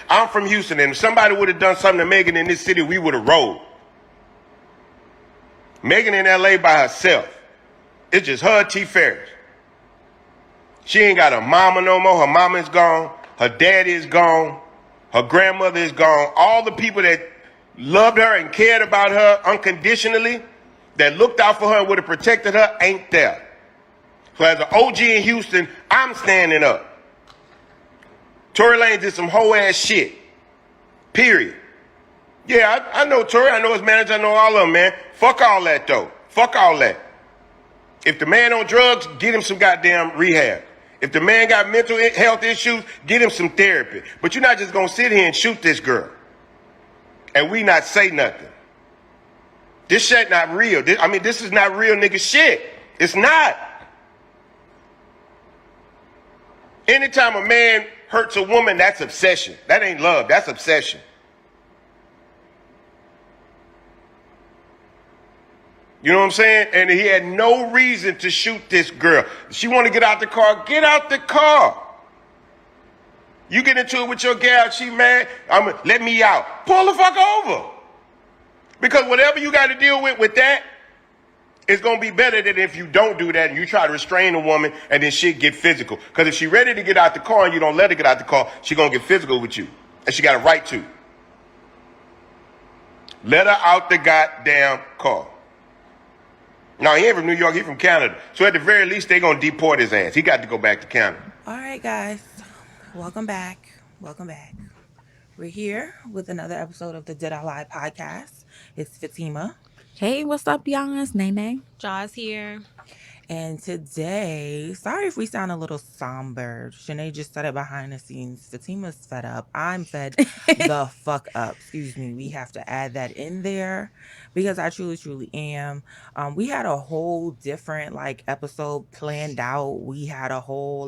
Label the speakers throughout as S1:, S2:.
S1: I'm from Houston, and if somebody would have done something to Megan in this city, we would have rolled. Megan in LA by herself. It's just her and T. Ferris. She ain't got a mama no more. Her mama is gone. Her daddy is gone. Her grandmother is gone. All the people that loved her and cared about her unconditionally, that looked out for her and would have protected her, ain't there. So as an OG in Houston, I'm standing up. Tory Lanez did some whole ass shit. Period. Yeah, I know Tory. I know his manager. I know all of them, man. Fuck all that, though. Fuck all that. If the man on drugs, get him some goddamn rehab. If the man got mental health issues, get him some therapy. But you're not just going to sit here and shoot this girl. And we not say nothing. This shit not real. This is not real nigga shit. It's not. Anytime a man hurts a woman, that's obsession. That ain't love. That's obsession. You know what I'm saying? And he had no reason to shoot this girl. She want to get out the car. Get out the car. You get into it with your gal, she mad, let me out. Pull the fuck over. Because whatever you got to deal with that, it's going to be better than if you don't do that and you try to restrain a woman and then shit get physical. Because if she ready to get out the car and you don't let her get out the car, she going to get physical with you. And she got a right to. Let her out the goddamn car. No, he ain't from New York. He from Canada. So at the very least, they going to deport his ass. He got to go back to Canada.
S2: All right, guys. Welcome back. Welcome back. We're here with another episode of the Did I Lie podcast. It's Fatima.
S3: Hey, what's up, y'all? It's Nene.
S4: Jaws here.
S2: And today, sorry if we sound a little somber. Shanae just said it behind the scenes. Fatima's fed up. I'm fed the fuck up. Excuse me. We have to add that in there because I truly am. We had a whole different episode planned out. We had a whole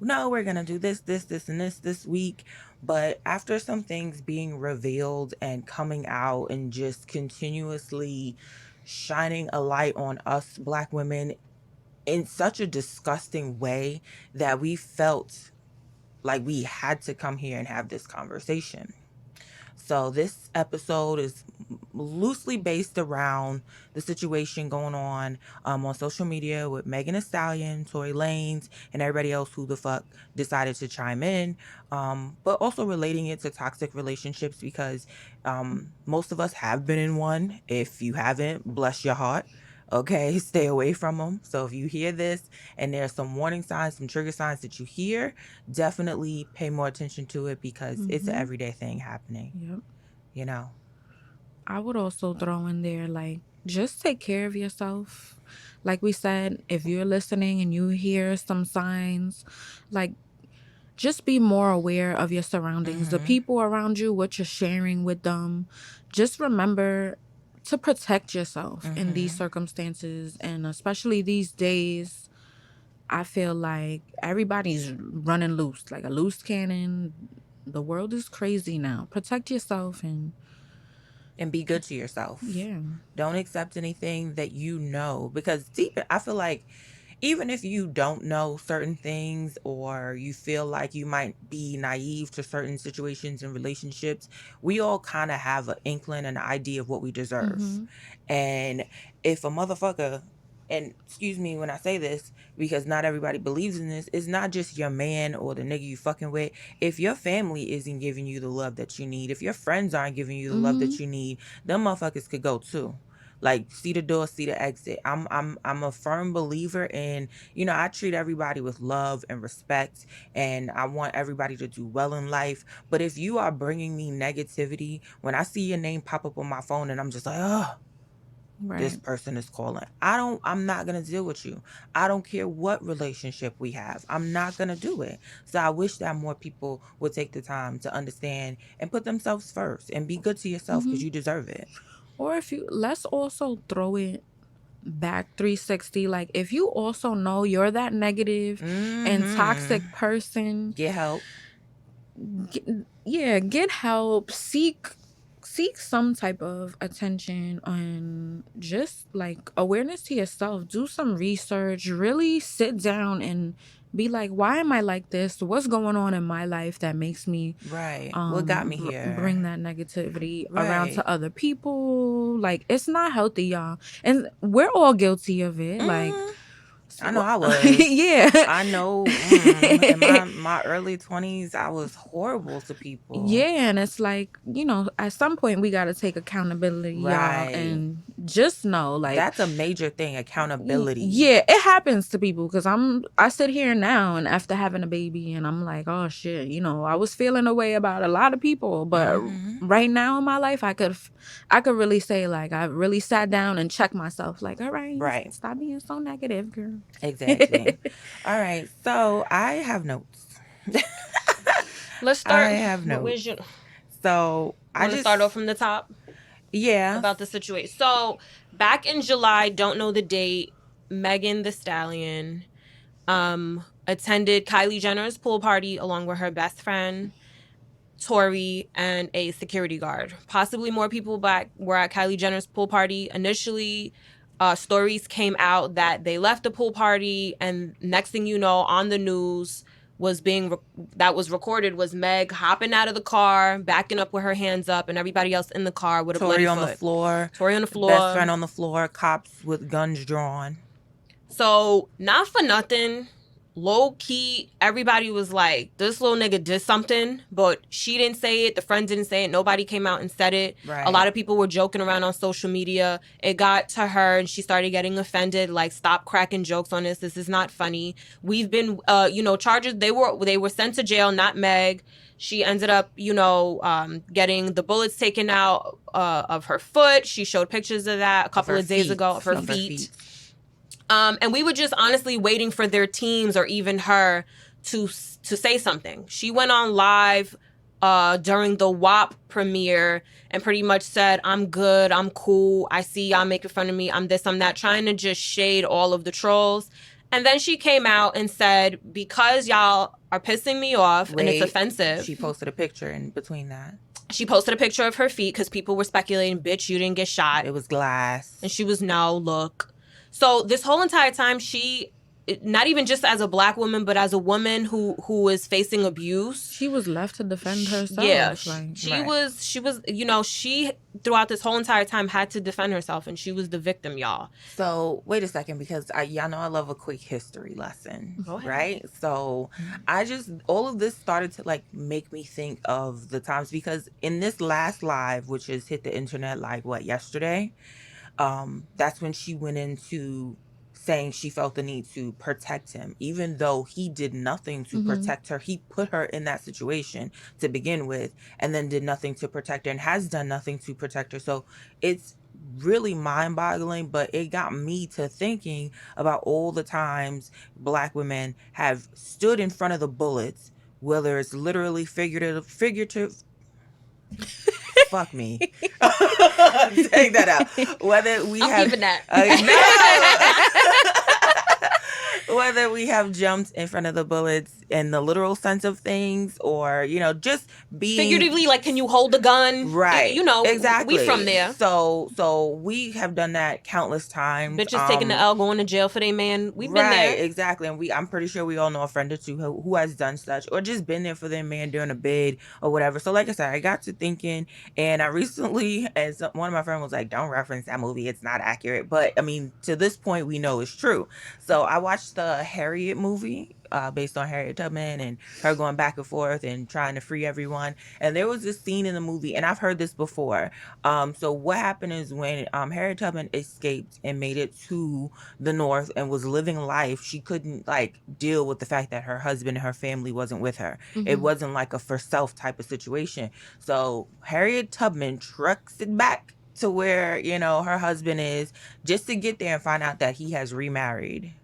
S2: no, we're going to do this, and this week. But after some things being revealed and coming out and just continuously shining a light on us Black women in such a disgusting way that we felt like we had to come here and have this conversation. So this episode is loosely based around the situation going on social media with Megan Thee Stallion, Tory Lanez, and everybody else who the fuck decided to chime in, but also relating it to toxic relationships because most of us have been in one. If you haven't, bless your heart. Okay, stay away from them. So if you hear this and there's some warning signs, some trigger signs that you hear, definitely pay more attention to it because it's an everyday thing happening.
S3: Yep.
S2: You know?
S3: I would also throw in there, just take care of yourself. Like we said, if you're listening and you hear some signs, just be more aware of your surroundings, the people around you, what you're sharing with them. Just remember to protect yourself in these circumstances, and especially these days, I feel like everybody's running loose, like a loose cannon. The world is crazy now. Protect yourself and
S2: be good to yourself.
S3: Yeah.
S2: Don't accept anything that you know, because I feel like even if you don't know certain things or you feel like you might be naive to certain situations and relationships, we all kind of have an inkling and an idea of what we deserve. And if a motherfucker, and excuse me when I say this, because not everybody believes in this, it's not just your man or the nigga you fucking with. If your family isn't giving you the love that you need, if your friends aren't giving you the love that you need, them motherfuckers could go too. See the door, see the exit. I'm a firm believer in, I treat everybody with love and respect, and I want everybody to do well in life. But if you are bringing me negativity, when I see your name pop up on my phone and I'm just like, oh, right, this person is calling, I'm not going to deal with you. I don't care what relationship we have. I'm not going to do it. So I wish that more people would take the time to understand and put themselves first and be good to yourself because you deserve it.
S3: Or let's also throw it back 360. If you also know you're that negative and toxic person,
S2: get help.
S3: Get help. Seek seek some type of attention and just like awareness to yourself. Do some research, really sit down and be like, why am I like this? What's going on in my life that makes me
S2: Right. What got me here?
S3: bring that negativity around
S2: Right.
S3: to other people? Like, it's not healthy, y'all. And we're all guilty of it. Like,
S2: I know I was.
S3: yeah.
S2: I know in my early 20s, I was horrible to people.
S3: Yeah, and it's like, you know, at some point we got to take accountability, y'all,
S2: Right.
S3: and just know, like,
S2: That's a major thing, accountability.
S3: yeah, it happens to people because I sit here now and after having a baby and I'm like, oh shit, you know, I was feeling a way about a lot of people, but right now in my life I could really say like I really sat down and checked myself, like, all right, stop being so negative, girl.
S2: Exactly. All right, so I have notes.
S4: Let's start.
S2: I have notes. So
S4: I just start off from the top.
S2: Yeah.
S4: About the situation. So back in July, don't know the date, Megan Thee Stallion attended Kylie Jenner's pool party along with her best friend, Tori, and a security guard. Possibly more people were at Kylie Jenner's pool party. Initially, stories came out that they left the pool party, and next thing you know, on the news was that was recorded was Meg hopping out of the car, backing up with her hands up, and everybody else in the car with a bloody foot. Tori on the floor.
S2: Best friend on the floor. Cops with guns drawn.
S4: So, not for nothing, low key, everybody was like, this little nigga did something, but she didn't say it. The friend didn't say it. Nobody came out and said it.
S2: Right.
S4: A lot of people were joking around on social media. It got to her and she started getting offended. Like, stop cracking jokes on this. This is not funny. We've been, charges. They were sent to jail, not Meg. She ended up, getting the bullets taken out of her foot. She showed pictures of that a couple of days ago of her feet. And we were just honestly waiting for their teams or even her to say something. She went on live during the WAP premiere and pretty much said, I'm good, I'm cool, I see y'all making fun of me, I'm this, I'm that, trying to just shade all of the trolls. And then she came out and said, because y'all are pissing me off and it's offensive.
S2: She posted a picture in between that.
S4: She posted a picture of her feet because people were speculating, bitch, you didn't get shot.
S2: It was glass.
S4: And she was, no, look. So this whole entire time, she, not even just as a black woman, but as a woman who is facing abuse.
S3: She was left to defend herself.
S4: Yeah, she was, she throughout this whole entire time had to defend herself, and she was the victim, y'all.
S2: So wait a second, because y'all know I love a quick history lesson, right? So all of this started to like make me think of the times, because in this last live, which has hit the internet like yesterday, that's when she went into saying she felt the need to protect him, even though he did nothing to protect her. He put her in that situation to begin with, and then did nothing to protect her and has done nothing to protect her. So it's really mind-boggling, but it got me to thinking about all the times black women have stood in front of the bullets, whether it's literally figurative fuck me. Take that out. Whether we
S4: I'm
S2: have
S4: keeping that.
S2: Whether we have jumped in front of the bullets in the literal sense of things, or just being
S4: figuratively, like, can you hold a gun?
S2: Right. Exactly.
S4: We from there.
S2: So we have done that countless times.
S4: Bitches taking the L, going to jail for their man. We've been there.
S2: Exactly. And I'm pretty sure we all know a friend or two who has done such, or just been there for their man during a bid or whatever. So like I said, I got to thinking, and I recently, as one of my friends was like, don't reference that movie, it's not accurate. But I mean, to this point, we know it's true. So I watched the Harriet movie, based on Harriet Tubman and her going back and forth and trying to free everyone. And there was this scene in the movie, and I've heard this before. So what happened is when Harriet Tubman escaped and made it to the North and was living life, she couldn't deal with the fact that her husband and her family wasn't with her. It wasn't like a for self type of situation. So Harriet Tubman trucks it back to where her husband is, just to get there and find out that he has remarried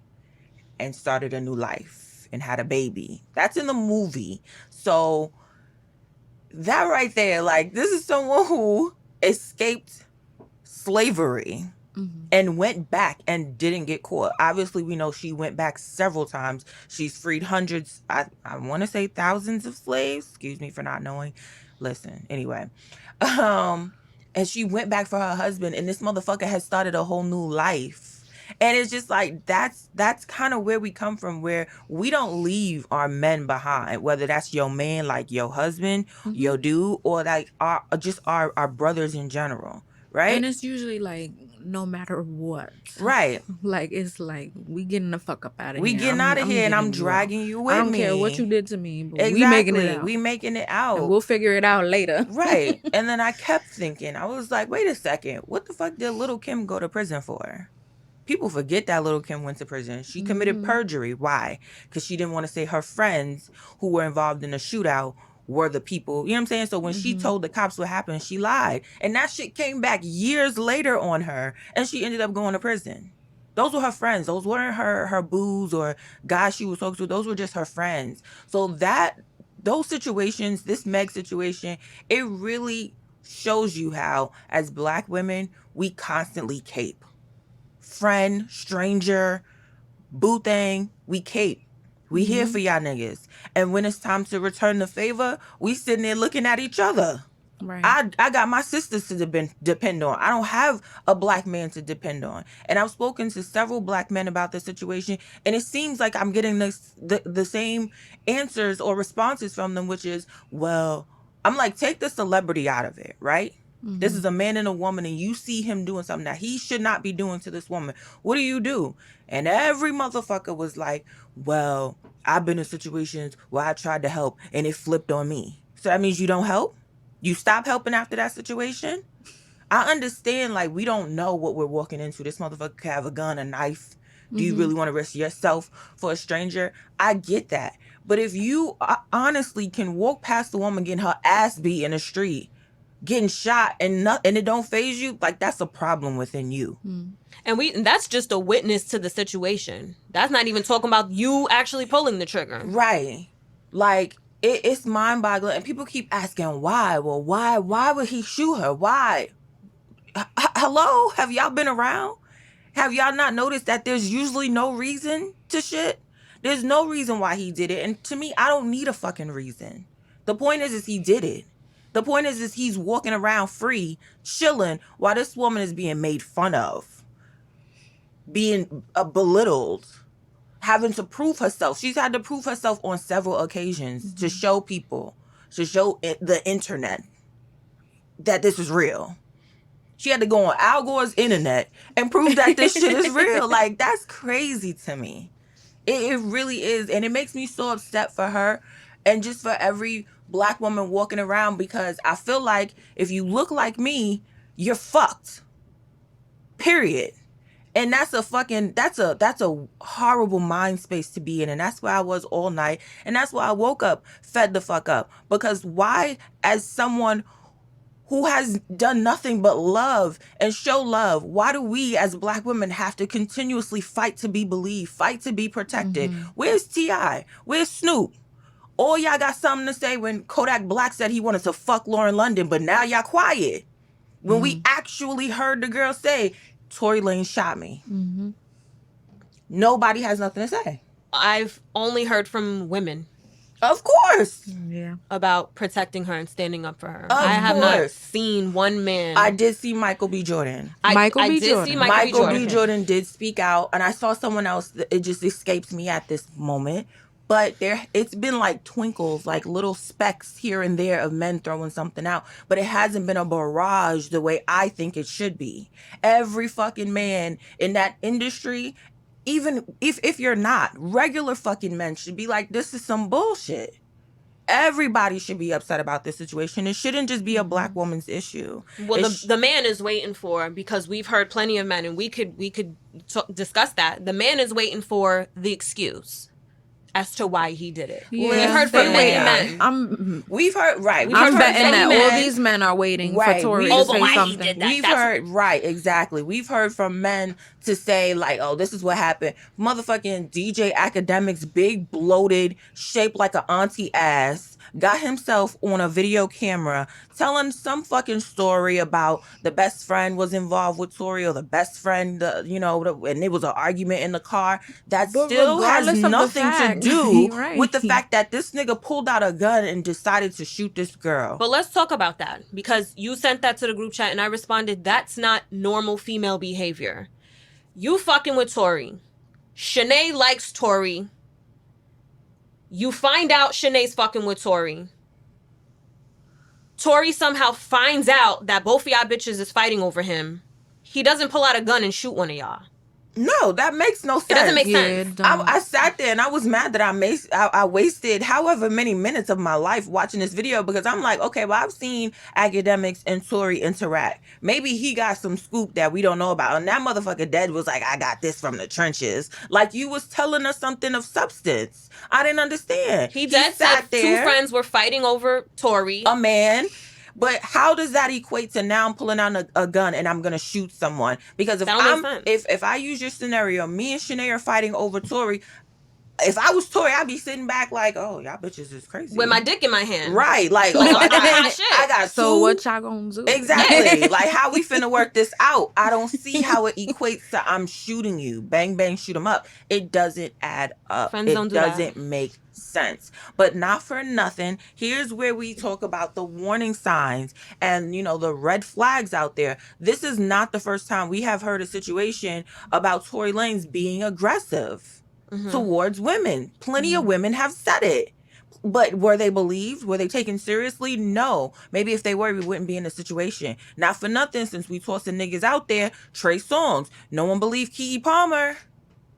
S2: and started a new life and had a baby. That's in the movie. So that right there, this is someone who escaped slavery and went back and didn't get caught. Obviously, we know she went back several times. She's freed hundreds, I want to say thousands of slaves. Excuse me for not knowing. Listen, anyway. and she went back for her husband, and this motherfucker has started a whole new life. And it's just like that's kind of where we come from, where we don't leave our men behind, whether that's your man, like your husband, your dude, or like our brothers in general, right?
S3: And it's usually like no matter what.
S2: Right.
S3: Like it's like we getting the fuck up out of
S2: We
S3: here.
S2: getting out of here, and I'm
S3: getting you out.
S2: dragging you with me.
S3: I don't care what you did to me, but
S2: Exactly.
S3: we making it out.
S2: We making it out.
S3: And we'll figure it out later.
S2: Right. And then I kept thinking, I was like, wait a second, what the fuck did Little Kim go to prison for? People forget that Little Kim went to prison. She committed perjury. Why? Because she didn't want to say her friends who were involved in the shootout were the people. You know what I'm saying? So when she told the cops what happened, she lied. And that shit came back years later on her, and she ended up going to prison. Those were her friends. Those weren't her boos or guys she was talking to. Those were just her friends. So those situations, this Meg situation, it really shows you how, as Black women, we constantly cape. Friend, stranger, boo thing, we cape. We here for y'all niggas. And when it's time to return the favor, we sitting there looking at each other.
S3: Right.
S2: I got my sisters to depend on. I don't have a Black man to depend on. And I've spoken to several Black men about this situation, and it seems like I'm getting the same answers or responses from them, which is, well, I'm like, take the celebrity out of it, right? This is a man and a woman, and you see him doing something that he should not be doing to this woman. What do? And every motherfucker was like, well, I've been in situations where I tried to help, and it flipped on me. So that means you don't help? You stop helping after that situation? I understand, like, we don't know what we're walking into. This motherfucker could have a gun, a knife. Do you really want to risk yourself for a stranger? I get that. But if you honestly can walk past the woman getting her ass beat in the street, getting shot, and it don't faze you, like, that's a problem within you.
S4: And that's just a witness to the situation. That's not even talking about you actually pulling the trigger.
S2: Right. Like, it's mind-boggling, and people keep asking why. Well, why would he shoot her? Why? Hello? Have y'all been around? Have y'all not noticed that there's usually no reason to shit? There's no reason why he did it. And to me, I don't need a fucking reason. The point is he did it. The point is he's walking around free, chilling, while this woman is being made fun of, being belittled, having to prove herself. She's had to prove herself on several occasions to show people, to show the internet that this is real. She had to go on Al Gore's internet and prove that this shit is real. Like, that's crazy to me. It really is. And it makes me so upset for her and just for every Black woman walking around, because I feel like if you look like me, you're fucked. Period. And that's a horrible mind space to be in. And that's where I was all night. And that's why I woke up fed the fuck up. Because why, as someone who has done nothing but love and show love, why do we as Black women have to continuously fight to be believed, fight to be protected? Where's T.I.? Where's Snoop? All y'all got something to say when Kodak Black said he wanted to fuck Lauren London, but now y'all quiet. When we actually heard the girl say, Tory Lanez shot me. Nobody has nothing to say.
S4: I've only heard from women.
S2: Of course.
S3: Yeah.
S4: About protecting her and standing up for her.
S2: Of
S4: I have not
S2: course.
S4: seen one man.
S2: I did see Michael B. Jordan.
S4: I did see Michael B. Jordan
S2: did speak out, and I saw someone else. It just escapes me at this moment. But it's been like twinkles, like little specks here and there of men throwing something out. But it hasn't been a barrage the way I think it should be. Every fucking man in that industry, even if you're not, regular fucking men should be like, this is some bullshit. Everybody should be upset about this situation. It shouldn't just be a Black woman's issue.
S4: Well, the man is waiting for, because we've heard plenty of men, and we could discuss that. The man is waiting for the excuse as to why he did it.
S3: Yeah.
S4: We've heard from many men.
S2: We've heard, right.
S3: I'm betting that all these men are waiting for Tory to say something.
S2: We've heard, right, exactly. We've heard from men to say, like, oh, this is what happened. Motherfucking DJ Academic's big, bloated, shaped like an auntie ass got himself on a video camera telling some fucking story about the best friend was involved with Tory, or the best friend, and there was an argument in the car. That
S3: But
S2: still has
S3: regardless of the
S2: nothing to
S3: fact,
S2: do
S3: right.
S2: with the fact that this nigga pulled out a gun and decided to shoot this girl.
S4: But let's talk about that, because you sent that to the group chat and I responded, that's not normal female behavior. You fucking with Tory. Shanae likes Tory. You find out Shanae's fucking with Tory. Tory somehow finds out that both of y'all bitches is fighting over him. He doesn't pull out a gun and shoot one of y'all.
S2: No, that makes no sense.
S4: It doesn't make sense.
S2: I sat there and I was mad that I wasted however many minutes of my life watching this video, because I'm like, okay, well, I've seen academics and Tory interact. Maybe he got some scoop that we don't know about. And that motherfucker dead was like, I got this from the trenches. Like, you was telling us something of substance. I didn't understand.
S4: He dead said two friends were fighting over Tory.
S2: A man. But how does that equate to now I'm pulling out a gun and I'm gonna shoot someone? Because if I use your scenario, me and Shanae are fighting over Tory. If I was Tory, I'd be sitting back like, oh, y'all bitches is crazy.
S4: With my dick in my hand.
S2: Right. Like,
S4: I
S2: got
S3: so what y'all gonna do?
S2: Exactly. Like, how we finna work this out? I don't see how it equates to I'm shooting you. Bang, bang, shoot them up. It doesn't add up.
S4: Friends don't do
S2: doesn't make sense. But not for nothing, here's where we talk about the warning signs and, the red flags out there. This is not the first time we have heard a situation about Tory Lanez being aggressive towards women. Plenty of women have said it. But were they believed? Were they taken seriously? No. Maybe if they were, we wouldn't be in this situation. Not for nothing, since we tossing niggas out there, Trey Songz. No one believed Keke Palmer.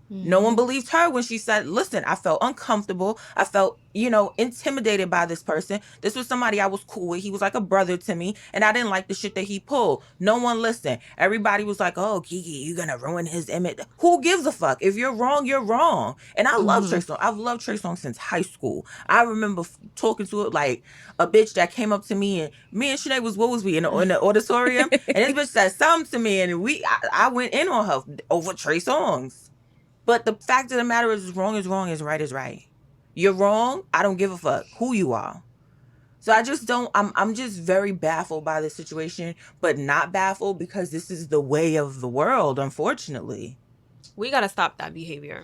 S2: No one believed her when she said, listen, I felt uncomfortable. I felt, intimidated by this person. This was somebody I was cool with. He was like a brother to me, and I didn't like the shit that he pulled. No one listened. Everybody was like, oh, Keke, you're going to ruin his image. Who gives a fuck? If you're wrong, you're wrong. And I love Trey Songz. I've loved Trey Songz since high school. I remember talking to it like a bitch that came up to me, and me and Shanae was in the auditorium, and this bitch said something to me, and I went in on her over Trey Songz. But the fact of the matter is wrong is right is right. You're wrong. I don't give a fuck who you are. So I just don't, I'm just very baffled by this situation, but not baffled because this is the way of the world, unfortunately.
S4: We got to stop that behavior.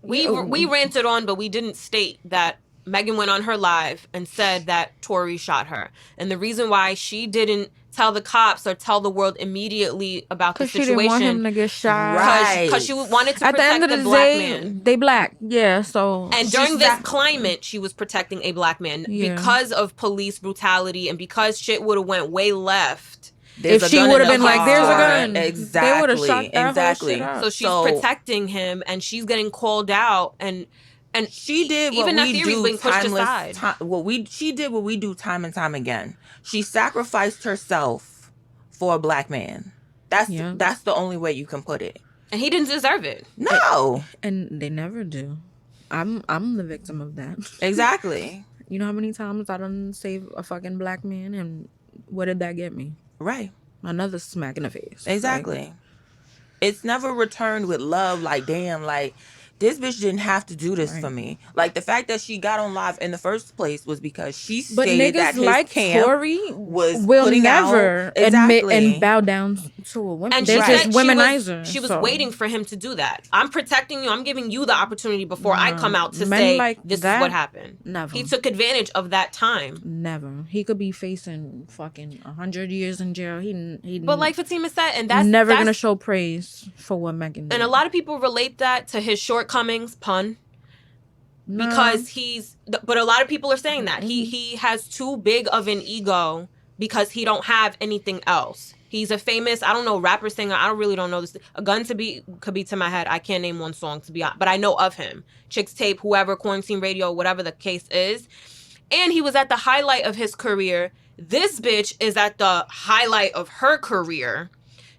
S4: We ranted on, but we didn't state that Megan went on her live and said that Tory shot her. And the reason why she didn't tell the cops or tell the world immediately about the situation.
S3: She didn't want him to get shot.
S2: Right.
S4: Because she wanted to
S3: At the end
S4: protect
S3: of
S4: the
S3: the
S4: black
S3: day,
S4: man.
S3: they black. Yeah, so.
S4: And during this climate, she was protecting a black man.
S3: Yeah.
S4: Because of police brutality and because shit would have went way left.
S3: If she would have been like, there's a gun.
S2: Exactly.
S3: They would have shot that whole shit up.
S4: So she's protecting him and she's getting called out and
S2: she did what
S4: even
S2: we
S4: that theory's
S2: do
S4: being pushed aside.
S2: She did what we do time and time again. She sacrificed herself for a black man. That's the only way you can put it.
S4: And he didn't deserve it.
S2: No.
S3: And they never do. I'm the victim of that.
S2: Exactly.
S3: You know how many times I done save a fucking black man, and what did that get me?
S2: Right.
S3: Another smack in the face.
S2: Exactly.
S3: Right?
S2: It's never returned with love. Like, damn, like, this bitch didn't have to do this for me. Like, the fact that she got on live in the first place was because she stated that his
S3: like
S2: camp
S3: Tory
S2: will
S3: never admit and bow down to a woman.
S4: And
S3: they're just womenizers.
S4: She was waiting for him to do that. I'm protecting you. I'm giving you the opportunity before I come out to say this is what happened.
S3: Never.
S4: He took advantage of that time.
S3: Never. He could be facing fucking 100 years in jail. He
S4: but like Fatima said, and that's
S3: never gonna show praise for what Megan did.
S4: And a lot of people relate that to his shortcomings, because but a lot of people are saying that he has too big of an ego because he don't have anything else. He's a famous, I don't know, rapper, singer. I really don't know this. A gun could be to my head. I can't name one song to be honest, but I know of him. Chicks Tape, whoever, Quarantine Radio, whatever the case is. And he was at the highlight of his career. This bitch is at the highlight of her career.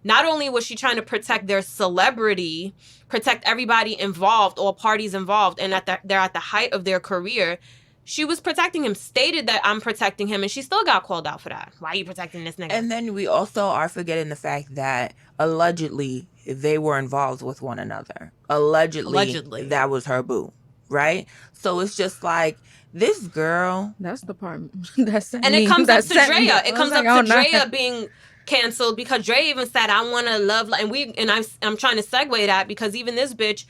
S4: Not only was she trying to protect their celebrity, protect everybody involved, all parties involved, and they're at the height of their career, she was protecting him, stated that I'm protecting him, and she still got called out for that. Why are you protecting this nigga?
S2: And then we also are forgetting the fact that allegedly they were involved with one another. Allegedly. That was her boo, right? So it's just like, This girl,
S3: That's the part that sent
S4: And
S3: me.
S4: it comes
S3: that
S4: up to
S3: sent me.
S4: Drea.
S3: I
S4: It
S3: was
S4: comes
S3: like,
S4: up
S3: oh,
S4: to
S3: no.
S4: Drea being canceled because Drea even said, "I want to love," and I'm trying to segue that because even this bitch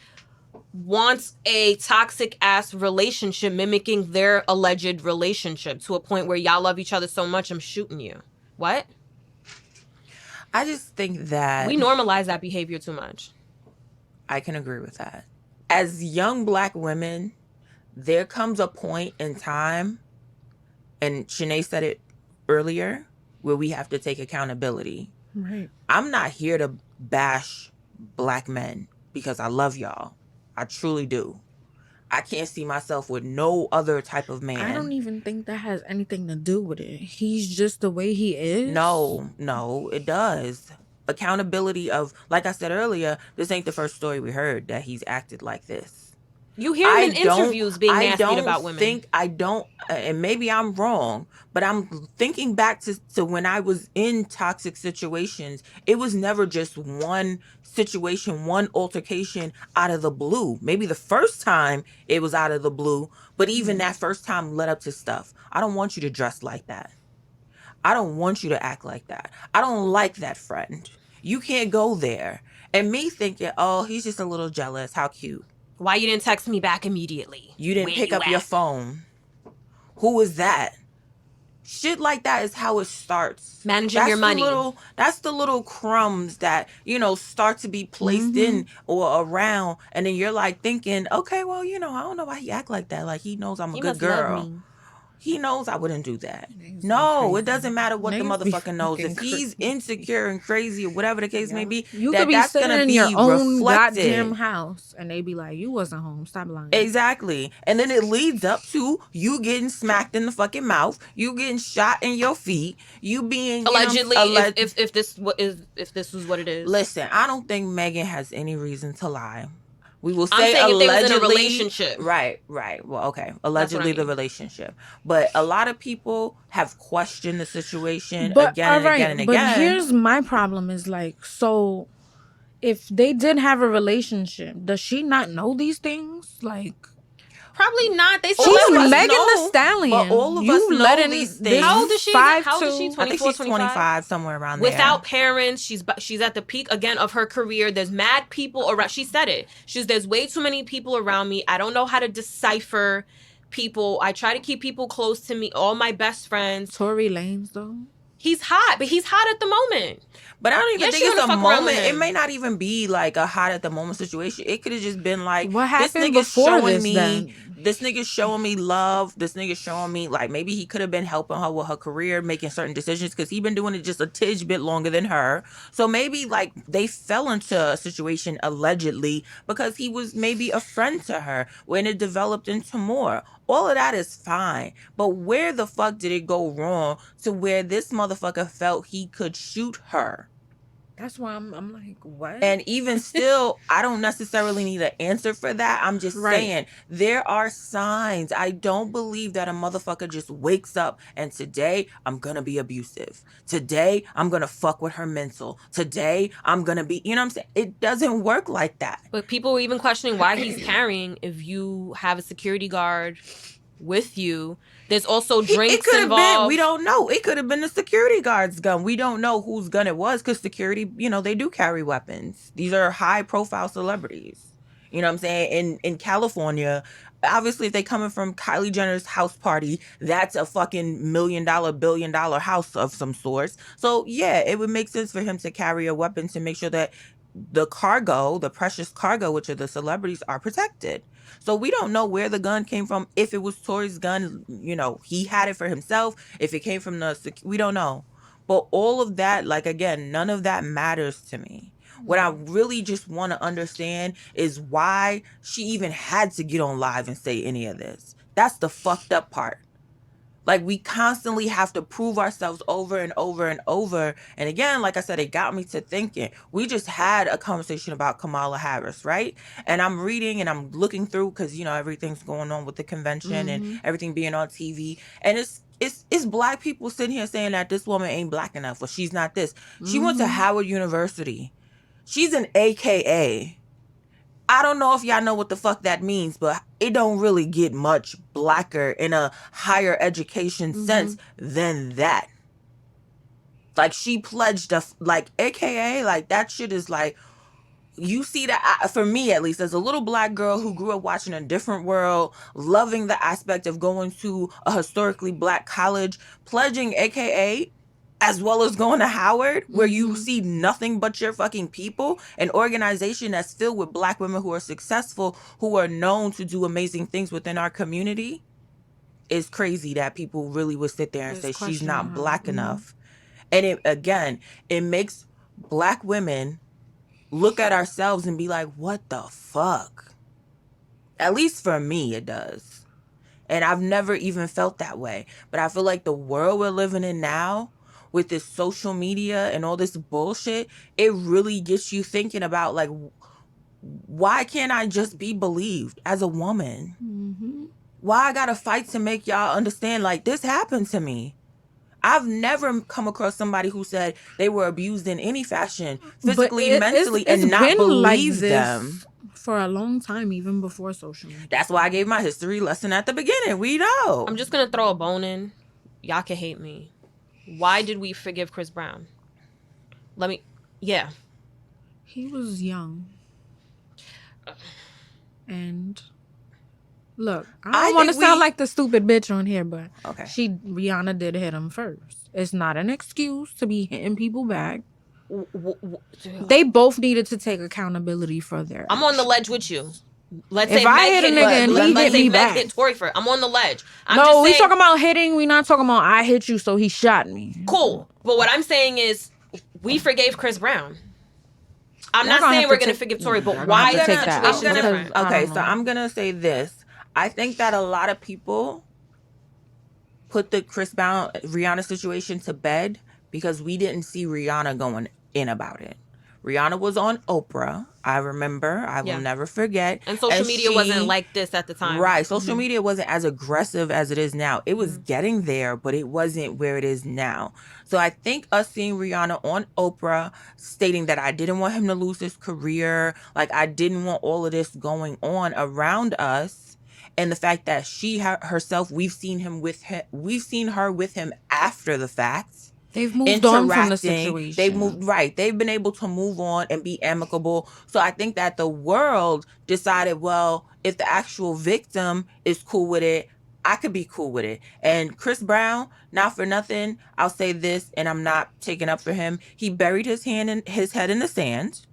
S4: wants a toxic ass relationship mimicking their alleged relationship to a point where y'all love each other so much I'm shooting you. What?
S2: I just think that
S4: We normalize that behavior too much.
S2: I can agree with that. As young Black women, there comes a point in time, and Shanae said it earlier, where we have to take accountability.
S3: Right.
S2: I'm not here to bash Black men because I love y'all. I truly do. I can't see myself with no other type of man.
S3: I don't even think that has anything to do with it. He's just the way he is.
S2: No, it does. Accountability of, like I said earlier, this ain't the first story we heard that he's acted like this.
S4: You hear him in interviews being nasty about women.
S2: And maybe I'm wrong, but I'm thinking back to when I was in toxic situations. It was never just one situation, one altercation out of the blue. Maybe the first time it was out of the blue, but even that first time led up to stuff. I don't want you to dress like that. I don't want you to act like that. I don't like that friend. You can't go there. And me thinking, oh, he's just a little jealous. How cute.
S4: Why you didn't text me back immediately?
S2: You didn't pick up your phone. Who is that? Shit like that is how it starts.
S4: Managing your money.
S2: That's the little crumbs that, start to be placed in or around. And then you're like thinking, okay, well, I don't know why he act like that. Like he knows I'm a good girl.
S4: Love me.
S2: He knows I wouldn't do that. No, it doesn't matter what the motherfucker knows. If he's insecure and crazy or whatever the case may be,
S3: you could be sitting in your own
S2: reflected.
S3: goddamn house and they be like, you wasn't home. Stop lying.
S2: Exactly. And then it leads up to you getting smacked in the fucking mouth, you getting shot in your feet, you being
S4: allegedly, if this was what it is.
S2: Listen, I don't think Megan has any reason to lie. We will say
S4: I'm saying
S2: allegedly.
S4: If they was in a relationship.
S2: Right. Well, okay. Allegedly the relationship. But a lot of people have questioned the situation again and again and again.
S3: But here's my problem is like, so if they did have a relationship, does she not know these things? Like,
S4: probably not. They still
S3: she's Megan Thee Stallion.
S2: But all of us know these things.
S4: How old is she?
S2: 24, I think she's 25, somewhere around there.
S4: Without parents, she's at the peak again of her career. There's mad people around. She said it. There's way too many people around me. I don't know how to decipher people. I try to keep people close to me. All my best friends.
S3: Tory Lanez though.
S4: He's hot, but he's hot at the moment.
S2: But I don't even think it's a moment. It may not even be like a hot at the moment situation. It could have just been like,
S3: what happened
S2: this nigga's showing
S3: this,
S2: me.
S3: then?
S2: This nigga's showing me love. This nigga's showing me, like, maybe he could have been helping her with her career, making certain decisions, because he been doing it just a tidge bit longer than her. So maybe, like, they fell into a situation allegedly because he was maybe a friend to her when it developed into more. All of that is fine. But where the fuck did it go wrong to where this motherfucker felt he could shoot her?
S3: That's why I'm like, what?
S2: And even still, I don't necessarily need an answer for that. I'm just saying, there are signs. I don't believe that a motherfucker just wakes up and today I'm going to be abusive. Today I'm going to fuck with her mental. Today I'm going to be, you know what I'm saying? It doesn't work like that.
S4: But people were even questioning why he's carrying if you have a security guard with you. There's also drinks involved.
S2: We don't know. It could have been the security guard's gun. We don't know whose gun it was because security, they do carry weapons. These are high profile celebrities. You know what I'm saying? In California, obviously if they coming from Kylie Jenner's house party, that's a fucking $1 million, $1 billion house of some sort. So yeah, it would make sense for him to carry a weapon to make sure that the cargo, the precious cargo, which are the celebrities, are protected. So we don't know where the gun came from. If it was Tory's gun, he had it for himself. If it came from we don't know. But all of that, like, again, none of that matters to me. What I really just want to understand is why she even had to get on live and say any of this. That's the fucked up part. Like, we constantly have to prove ourselves over and over and over. And again, like I said, it got me to thinking. We just had a conversation about Kamala Harris, right? And I'm reading and I'm looking through because, everything's going on with the convention and everything being on TV. And it's black people sitting here saying that this woman ain't black enough or she's not this. She went to Howard University. She's an AKA. I don't know if y'all know what the fuck that means, but it don't really get much blacker in a higher education sense than that. Like, she pledged like, AKA, like, that shit is like, you see that, for me at least, as a little black girl who grew up watching A Different World, loving the aspect of going to a historically black college, pledging AKA, as well as going to Howard, where you see nothing but your fucking people, an organization that's filled with black women who are successful, who are known to do amazing things within our community. It's crazy that people really would sit there and say she's not black enough. And it makes black women look at ourselves and be like, what the fuck? At least for me, it does. And I've never even felt that way. But I feel like the world we're living in now, with this social media and all this bullshit, it really gets you thinking about, like, why can't I just be believed as a woman? Why I gotta fight to make y'all understand, like, this happened to me? I've never come across somebody who said they were abused in any fashion, physically, mentally, and not believe them.
S3: For a long time, even before social media.
S2: That's why I gave my history lesson at the beginning. We know.
S4: I'm just going to throw a bone in. Y'all can hate me. Why did we forgive Chris Brown?
S3: He was young. And... Look, I don't want to sound like the stupid bitch on here, but Rihanna did hit him first. It's not an excuse to be hitting people back. They both needed to take accountability for their
S4: I'm on the ledge with you. Let's
S3: if
S4: say
S3: I
S4: Meg
S3: hit a nigga and he hit me back.
S4: Hit Tory first. I'm on the ledge.
S3: No, we talking about hitting. We not talking about I hit you, so he shot me.
S4: Cool. But what I'm saying is we forgave Chris Brown. I'm not saying we're going to forgive Tory, but why is the situation different?
S2: Okay, so I'm going to say this. I think that a lot of people put the Chris Brown Rihanna situation to bed because we didn't see Rihanna going in about it. Rihanna was on Oprah. I remember. I will never forget.
S4: And social media wasn't like this at the time.
S2: Right. Social media wasn't as aggressive as it is now. It was getting there, but it wasn't where it is now. So I think us seeing Rihanna on Oprah stating that I didn't want him to lose his career, like I didn't want all of this going on around us. And the fact that she herself, we've seen her with him after the fact.
S3: They've moved on from the situation.
S2: They've been able to move on and be amicable. So I think that the world decided, well, if the actual victim is cool with it, I could be cool with it. And Chris Brown, not for nothing, I'll say this, and I'm not taking up for him. He buried his head in the sand.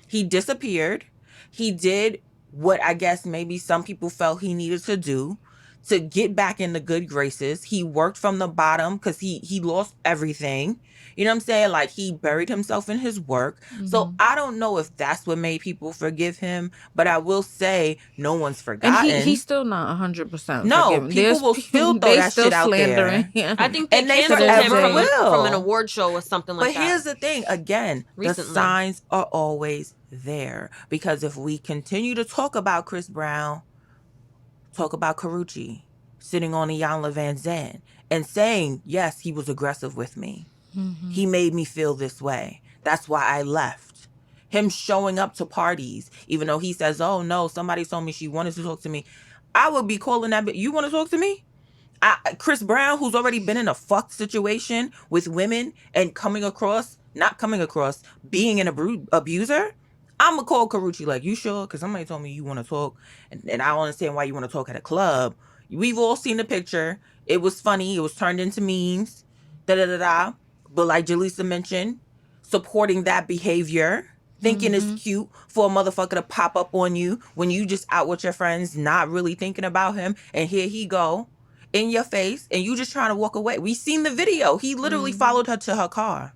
S2: He disappeared. He did what I guess maybe some people felt he needed to do to get back in the good graces. He worked from the bottom because he lost everything. You know what I'm saying? Like, he buried himself in his work. So I don't know if that's what made people forgive him, but I will say no one's forgotten.
S3: And he's still not 100%.
S2: No, people will still throw that shit out there.
S4: I think they canceled him from an award show or something like that.
S2: But here's the thing, again, the signs are always there. Because if we continue to talk about Chris Brown, talk about Karrueche sitting on Iyanla Vanzant and saying, yes, he was aggressive with me. He made me feel this way. That's why I left. Him showing up to parties, even though he says, oh no, somebody told me she wanted to talk to me. I would be calling that, you want to talk to me? Chris Brown, who's already been in a fucked situation with women and being an abuser, I'm going to call Karrueche like, you sure? Because somebody told me you want to talk, and I don't understand why you want to talk at a club. We've all seen the picture. It was funny. It was turned into memes. Da-da-da-da. But like Jaleesa mentioned, supporting that behavior, thinking it's cute for a motherfucker to pop up on you when you just out with your friends, not really thinking about him, and here he go in your face, and you just trying to walk away. We seen the video. He literally followed her to her car.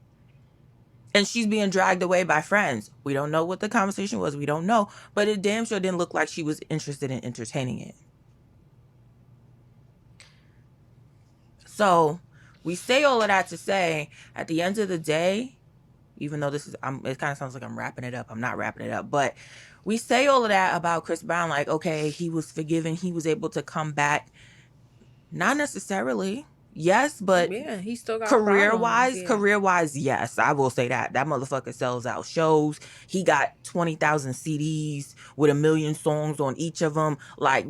S2: And she's being dragged away by friends. We don't know what the conversation was. We don't know. But it damn sure didn't look like she was interested in entertaining it. So we say all of that to say, at the end of the day, even though this is, it kind of sounds like I'm wrapping it up. I'm not wrapping it up. But we say all of that about Chris Brown, like, okay, he was forgiven. He was able to come back. Not necessarily. Yes, but
S3: Yeah, he still got
S2: career
S3: problems.
S2: wise, yes, I will say that motherfucker sells out shows. He got 20,000 CDs with 1,000,000 songs on each of them. Like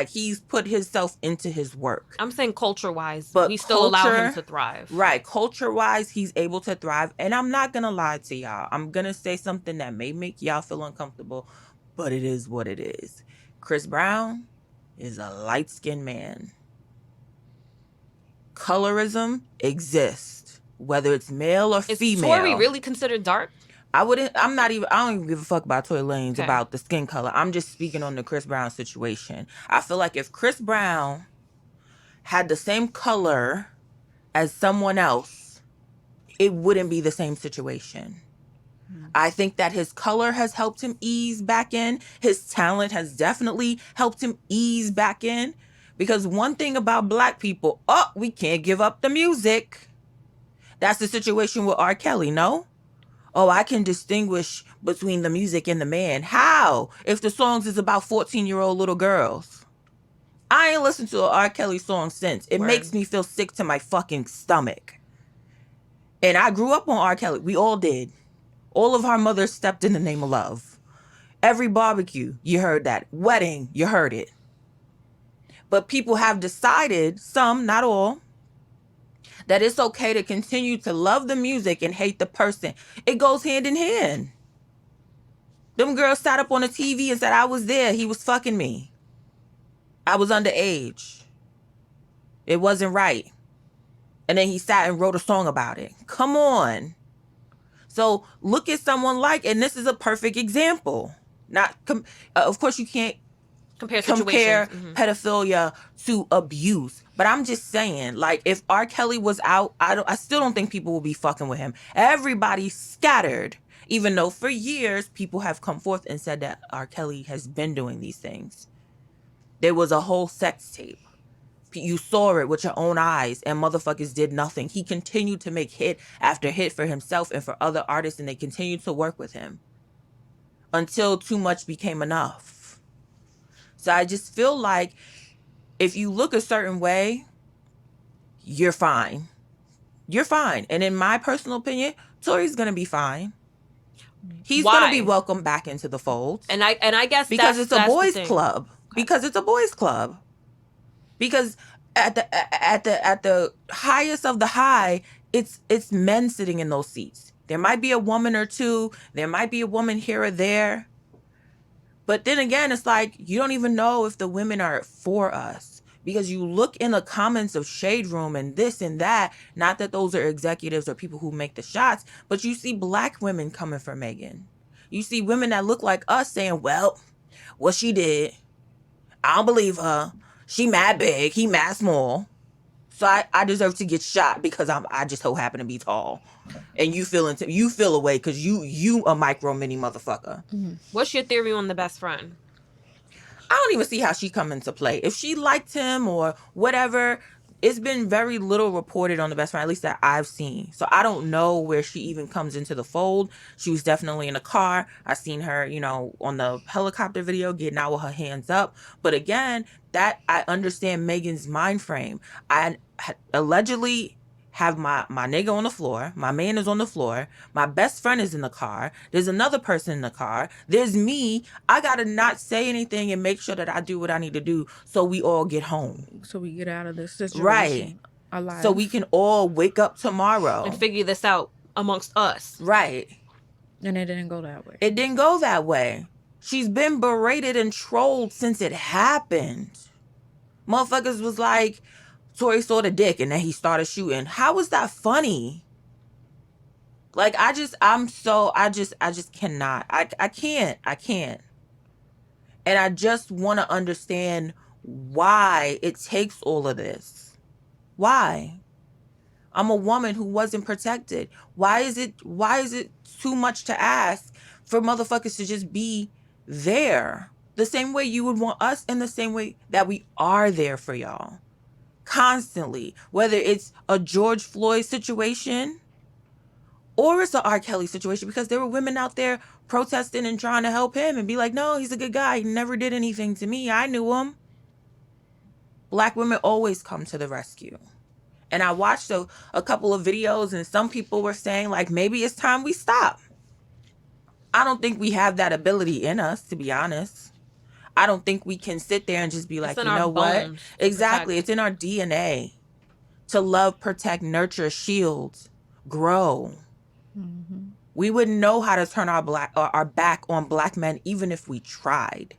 S2: he's put himself into his work.
S4: I'm saying culture-wise,
S2: But
S4: we still allow him
S2: culture,
S4: to thrive.
S2: right? Culture wise, he's able to thrive. And I'm not gonna lie to y'all. I'm gonna say something that may make y'all feel uncomfortable, but it is what it is. Chris Brown is a light-skinned man. Colorism exists, whether it's male or
S4: Is
S2: female.
S4: Tory really considered dark?
S2: I don't even give a fuck about Tory Lanez,
S4: Okay.
S2: about the skin color. I'm just speaking on the Chris Brown situation. I feel like if Chris Brown had the same color as someone else, it wouldn't be the same situation. I think that his color has helped him ease back in. His talent has definitely helped him ease back in. Because one thing about black people, we can't give up the music. That's the situation with R. Kelly, no? Oh, I can distinguish between the music and the man. How? If the songs is about 14-year-old little girls. I ain't listened to an R. Kelly song since. It makes me feel sick to my fucking stomach. And I grew up on R. Kelly. We all did. All of our mothers stepped in the name of love. Every barbecue, you heard that. Wedding, you heard it. But people have decided, some, not all, that it's okay to continue to love the music and hate the person. It goes hand in hand. Them girls sat up on the TV and said, I was there. He was fucking me. I was underage. It wasn't right. And then he sat and wrote a song about it. Come on. So look at someone like, and this is a perfect example. Of course, you can't
S4: Compare
S2: pedophilia to abuse. But I'm just saying, like, if R. Kelly was out, I still don't think people will be fucking with him. Everybody's scattered. Even though for years, people have come forth and said that R. Kelly has been doing these things. There was a whole sex tape. You saw it with your own eyes, and motherfuckers did nothing. He continued to make hit after hit for himself and for other artists, and they continued to work with him until too much became enough. So I just feel like if you look a certain way, you're fine. You're fine. And in my personal opinion, Tory's going to be fine. He's going to be welcomed back into the fold.
S4: And I guess
S2: because it's a boys club. Because it's a boys club. Because at the highest of the high, it's men sitting in those seats. There might be a woman or two. There might be a woman here or there. But then again, it's like, you don't even know if the women are for us. Because you look in the comments of Shade Room and this and that, not that those are executives or people who make the shots, but you see black women coming for Megan. You see women that look like us saying, well, what she did, I don't believe her. She mad big, he mad small. So I deserve to get shot because I just so happen to be tall. And you feel away because you a micro mini motherfucker.
S4: Mm-hmm. What's your theory on the best friend?
S2: I don't even see how she come into play. If she liked him or whatever, it's been very little reported on the best friend, at least that I've seen. So I don't know where she even comes into the fold. She was definitely in a car. I seen her, on the helicopter video getting out with her hands up. But again, that I understand Megan's mind frame. I allegedly have my nigga on the floor. My man is on the floor. My best friend is in the car. There's another person in the car. There's me. I got to not say anything and make sure that I do what I need to do so we all get home.
S3: So we get out of this situation.
S2: Right.
S3: Alive.
S2: So we can all wake up tomorrow.
S4: And figure this out amongst us.
S2: Right.
S3: And it didn't go that way.
S2: It didn't go that way. She's been berated and trolled since it happened. Motherfuckers was like, Tory saw the dick and then he started shooting. How was that funny? Like, I just cannot. I can't. And I just want to understand why it takes all of this. Why? I'm a woman who wasn't protected. Why is it too much to ask for motherfuckers to just be there? The same way you would want us, and the same way that we are there for y'all. Constantly. Whether it's a George Floyd situation or it's an R. Kelly situation, because there were women out there protesting and trying to help him and be like, no, he's a good guy. He never did anything to me. I knew him. Black women always come to the rescue. And I watched a couple of videos, and some people were saying, like, maybe it's time we stop. I don't think we have that ability in us, to be honest. I don't think we can sit there and just be
S4: It's
S2: like,
S4: in
S2: you
S4: our
S2: know what?
S4: bones to
S2: Exactly.
S4: protect.
S2: It's in our DNA to love, protect, nurture, shield, grow.
S3: Mm-hmm.
S2: We wouldn't know how to turn our back on black men even if we tried.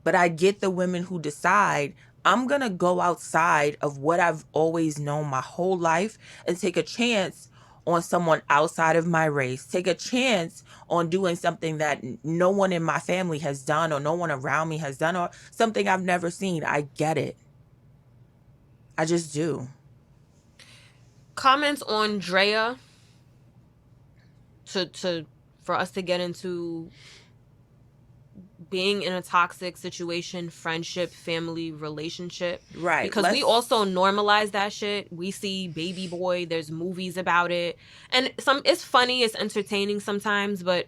S2: But I get the women who decide, I'm going to go outside of what I've always known my whole life and take a chance on someone outside of my race, take a chance on doing something that no one in my family has done or no one around me has done or something I've never seen. I get it. I just do.
S4: Comments on Drea for us to get into being in a toxic situation, friendship, family, relationship.
S2: Right.
S4: Because we also normalize that shit. We see Baby Boy, there's movies about it. And it's funny, it's entertaining sometimes, but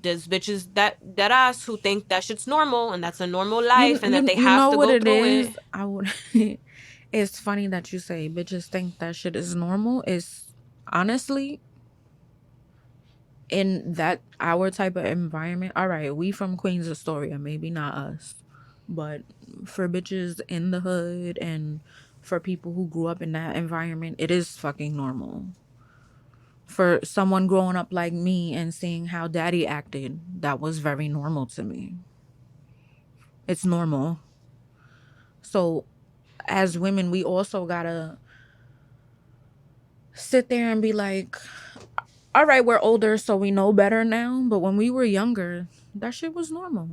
S4: there's bitches that ass who think that shit's normal and that's a normal life and that they have
S3: know
S4: to
S3: what
S4: go
S3: it
S4: through
S3: is?
S4: it.
S3: I would. It's funny that you say bitches think that shit is normal. It's honestly in that our type of environment. All right, we from Queens Astoria, maybe not us, but for bitches in the hood and for people who grew up in that environment, it is fucking normal. For someone growing up like me and seeing how daddy acted, that was very normal to me. It's normal. So as women, we also gotta sit there and be like, all right, we're older, so we know better now. But when we were younger, that shit was normal.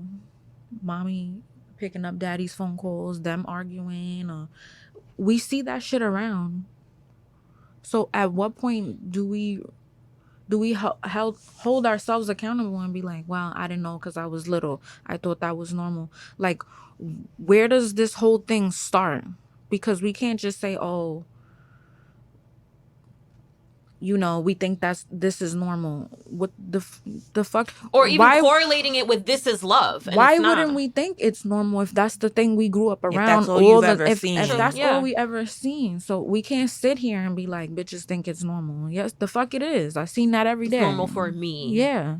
S3: Mommy picking up daddy's phone calls, them arguing. We see that shit around. So at what point do we hold ourselves accountable and be like, well, I didn't know because I was little. I thought that was normal. Like, where does this whole thing start? Because we can't just say, oh, we think this is normal. What the fuck?
S4: Or even correlating it with this is love. And
S3: why wouldn't we think it's normal if that's the thing we grew up around?
S2: If that's all you've ever seen.
S3: If that's all we ever seen. So we can't sit here and be like, bitches think it's normal. Yes, the fuck it is. I seen that every day.
S4: It's normal for me.
S3: Yeah.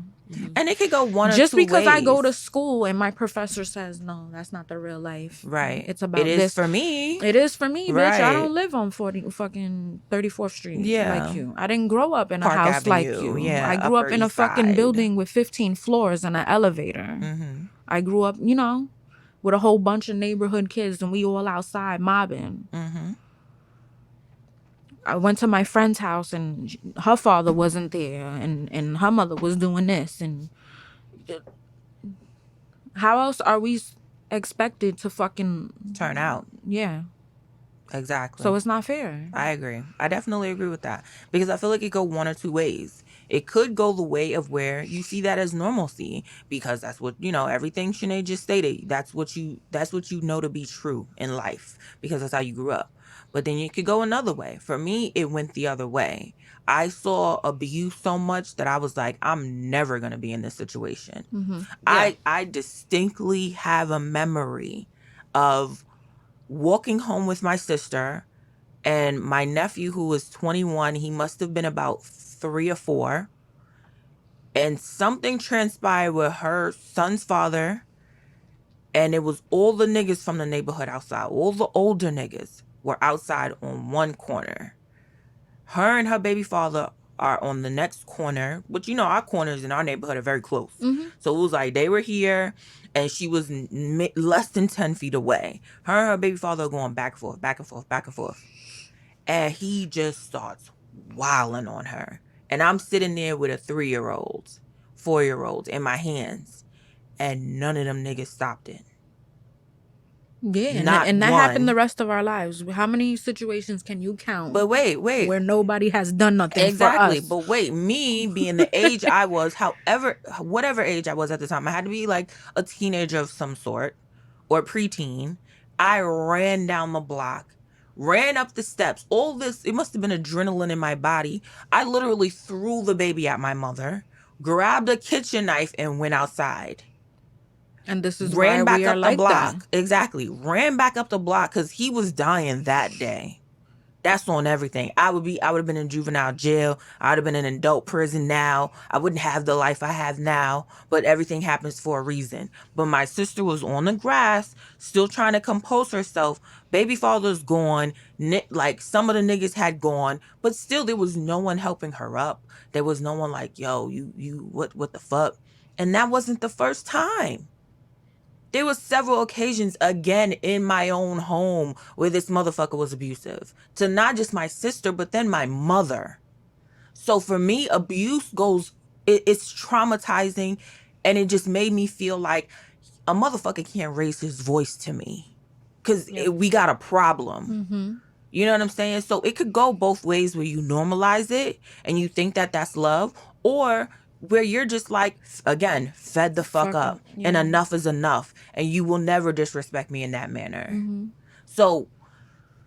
S2: And it could go one or
S3: just
S2: two
S3: because
S2: ways.
S3: I go to school and my professor says, no, that's not the real life.
S2: Right.
S3: It's about this.
S2: It is for me.
S3: It is for me,
S2: right.
S3: bitch. I don't live on 34th Street like you. I didn't grow up in a
S2: Park
S3: house
S2: Avenue,
S3: like you.
S2: Yeah,
S3: I grew up in a fucking building with 15 floors and an elevator.
S2: Mm-hmm.
S3: I grew up, with a whole bunch of neighborhood kids and we all outside mobbing.
S2: Mm-hmm.
S3: I went to my friend's house and her father wasn't there and her mother was doing this. And how else are we expected to fucking
S2: turn out?
S3: Yeah.
S2: Exactly.
S3: So it's not fair.
S2: I agree. I definitely agree with that. Because I feel like it go one or two ways. It could go the way of where you see that as normalcy because that's what, everything Sinead just stated. That's what you know to be true in life because that's how you grew up. But then you could go another way. For me, it went the other way. I saw abuse so much that I was like, I'm never going to be in this situation.
S3: Mm-hmm.
S2: Yeah. I distinctly have a memory of walking home with my sister and my nephew who was 21, he must have been about 3 or 4. And something transpired with her son's father. And it was all the niggas from the neighborhood outside. All the older niggas were outside on one corner. Her and her baby father are on the next corner. But our corners in our neighborhood are very close.
S3: Mm-hmm.
S2: So it was like they were here and she was less than 10 feet away. Her and her baby father are going back and forth, back and forth, back and forth. And he just starts wilding on her. And I'm sitting there with a 3-year-old, 4-year-old in my hands. And none of them niggas stopped it.
S3: Yeah, and that happened the rest of our lives. How many situations can you count?
S2: But wait.
S3: Where nobody has done nothing
S2: exactly.
S3: for us.
S2: But wait, me being the age I was, whatever age I was at the time, I had to be like a teenager of some sort or preteen. I ran down the block, ran up the steps. All this, it must have been adrenaline in my body. I literally threw the baby at my mother, grabbed a kitchen knife and went outside.
S3: And this is
S2: ran
S3: why
S2: back
S3: we are
S2: up the
S3: like
S2: block.
S3: that.
S2: Exactly. Ran back up the block because he was dying that day. That's on everything. I would have been in juvenile jail. I would have been in adult prison now. I wouldn't have the life I have now, but everything happens for a reason. But my sister was on the grass, still trying to compose herself. Baby father's gone. Like some of the niggas had gone, but still there was no one helping her up. There was no one like, yo, what the fuck? And that wasn't the first time. There was several occasions, again, in my own home where this motherfucker was abusive to not just my sister, but then my mother. So for me, abuse it's traumatizing, and it just made me feel like a motherfucker can't raise his voice to me because we got a problem. You know what I'm saying? So it could go both ways, where you normalize it and you think that that's love, or where you're just like, again, fed the fuck up. And enough is enough, and you will never disrespect me in that manner. So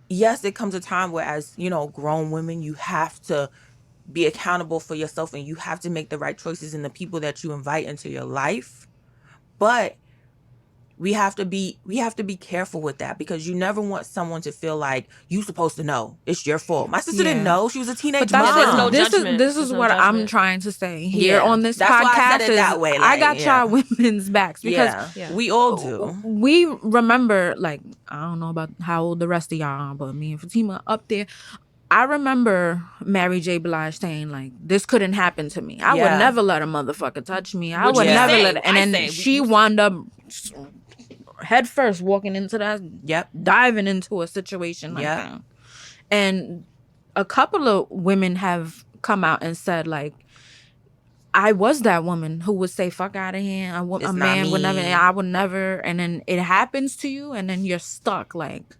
S2: yes, it comes a time where, as grown women, you have to be accountable for yourself, and you have to make the right choices in the people that you invite into your life. But we have to be careful with that, because you never want someone to feel like you supposed to know. It's your fault. My sister didn't know. She was a teenage mom.
S4: there's no judgment.
S3: This is what I'm trying to say here on this
S2: That's
S3: podcast.
S2: Why I said it that way.
S3: I got y'all women's backs, because
S2: we all do.
S3: We remember, like, I don't know about how old the rest of y'all are, but me and Fatima up there, I remember Mary J. Blige saying, like, this couldn't happen to me. I would never let a motherfucker touch me. I would never let it. And then she wound up head first walking into that, diving into a situation like that. And a couple of women have come out and said, like, I was that woman who would say, fuck out of here. A man would never, I would never. And then it happens to you, and then you're stuck, like,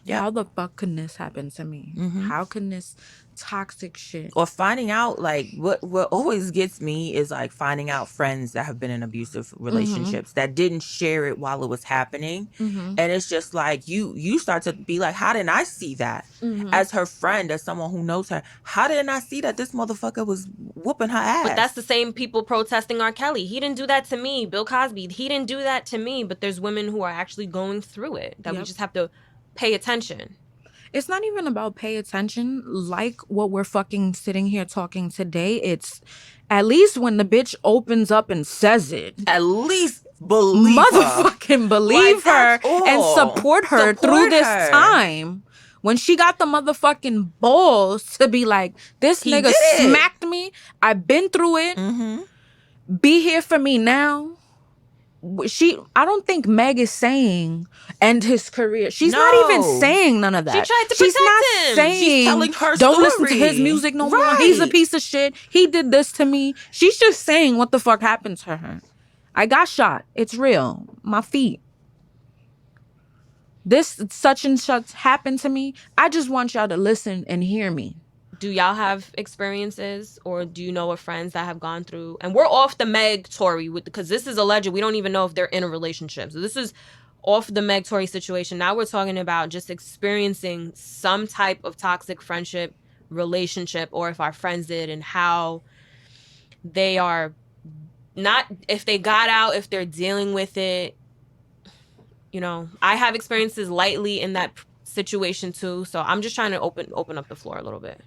S3: how the fuck can this happen to me? How can this toxic shit?
S2: Or finding out, like, what always gets me is, like, finding out friends that have been in abusive relationships that didn't share it while it was happening. And it's just like, you start to be like, how didn't I see that? As her friend, as someone who knows her, how didn't I see that this motherfucker was whooping her ass?
S4: But that's the same people protesting R. Kelly. He didn't do that to me. Bill Cosby, he didn't do that to me. But there's women who are actually going through it that we just have to pay attention.
S3: It's not even about pay attention. Like what we're fucking sitting here talking today, it's at least when the bitch opens up and says it,
S2: at least believe
S3: motherfucking believe her and support her through this time. When she got the motherfucking balls to be like, this nigga smacked me, I've been through it, be here for me now. I don't think Meg is saying end his career. She's not even saying none of that.
S4: She tried to protect him.
S3: Saying,
S2: she's telling her
S3: don't
S2: story.
S3: Listen to his music no more. He's a piece of shit. He did this to me. She's just saying what the fuck happened to her. I got shot. It's real. My feet. This such and such happened to me. I just want y'all to listen and hear me.
S4: Do y'all have experiences, or do you know of friends that have gone through? And we're off the Meg Tory, because this is alleged. We don't even know if they're in a relationship. So this is off the Meg Tory situation. Now we're talking about just experiencing some type of toxic friendship, relationship, or if our friends did, and how they are not, if they got out, if they're dealing with it. You know, I have experiences lightly in that situation too. So I'm just trying to open up the floor a little bit.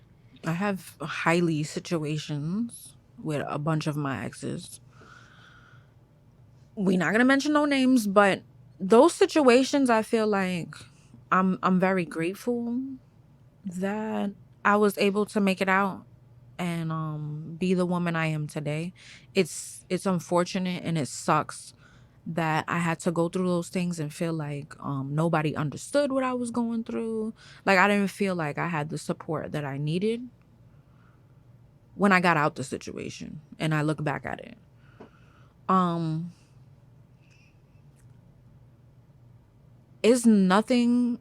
S3: I have highly situations with a bunch of my exes. We're not gonna mention no names, but those situations, I feel like I'm very grateful that I was able to make it out and be the woman I am today. It's unfortunate and it sucks that I had to go through those things and feel like nobody understood what I was going through. Like, I didn't feel like I had the support that I needed when I got out the situation and I look back at it. Is nothing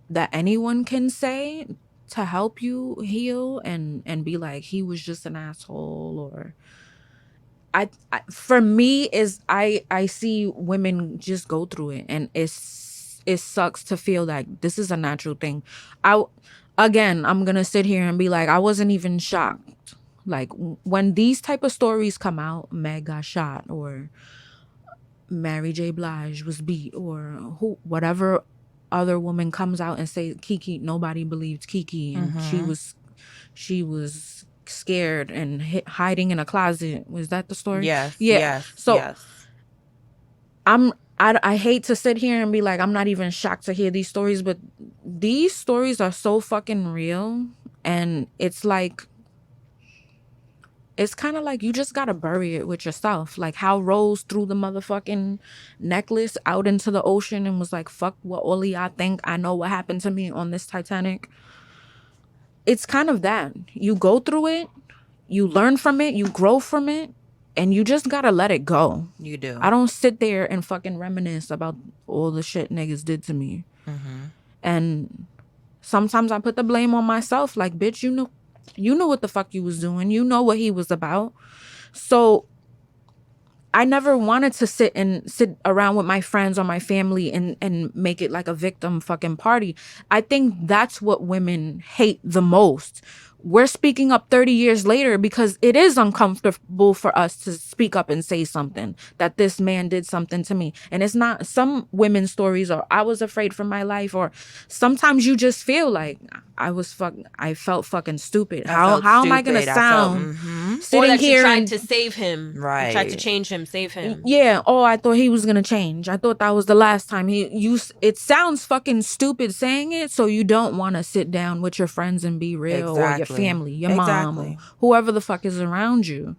S3: that anyone can say to help you heal and be like, he was just an asshole, or for me is I see women just go through it, and it sucks to feel like this is a natural thing. I'm gonna sit here and be like, I wasn't even shocked. Like, when these type of stories come out, Meg got shot, or Mary J. Blige was beat, or whatever other woman comes out and say Kiki, nobody believed Kiki, and she was scared and hiding in a closet. Was that the story?
S2: Yes.
S3: Yeah.
S2: Yes.
S3: So
S2: yes.
S3: I hate to sit here and be like, I'm not even shocked to hear these stories, but these stories are so fucking real. And it's like, it's kind of like you just gotta bury it with yourself. Like how Rose threw the motherfucking necklace out into the ocean and was like, fuck what all of y'all think. I know what happened to me on this Titanic. It's kind of that. You go through it, you learn from it, you grow from it, and you just gotta let it go.
S2: You do.
S3: I don't sit there and fucking reminisce about all the shit niggas did to me. And sometimes I put the blame on myself. Like, bitch, you knew what the fuck you was doing. You know what he was about. So I never wanted to sit around with my friends or my family and make it like a victim fucking party. I think that's what women hate the most. We're speaking up 30 years later because it is uncomfortable for us to speak up and say something, that this man did something to me. And it's not, some women's stories are, I was afraid for my life, or sometimes you just feel like I felt fucking stupid. How am I gonna sound
S4: Or
S3: sitting
S4: that
S3: here
S4: you tried
S3: and
S4: to save him.
S2: Right.
S4: You tried to change him, save him.
S3: yeah, oh, I thought he was gonna change. I thought that was the last time. It sounds fucking stupid saying it, so you don't want to sit down with your friends and be real, or your
S2: Exactly.
S3: family, your mom,
S2: Exactly.
S3: or whoever the fuck is around you.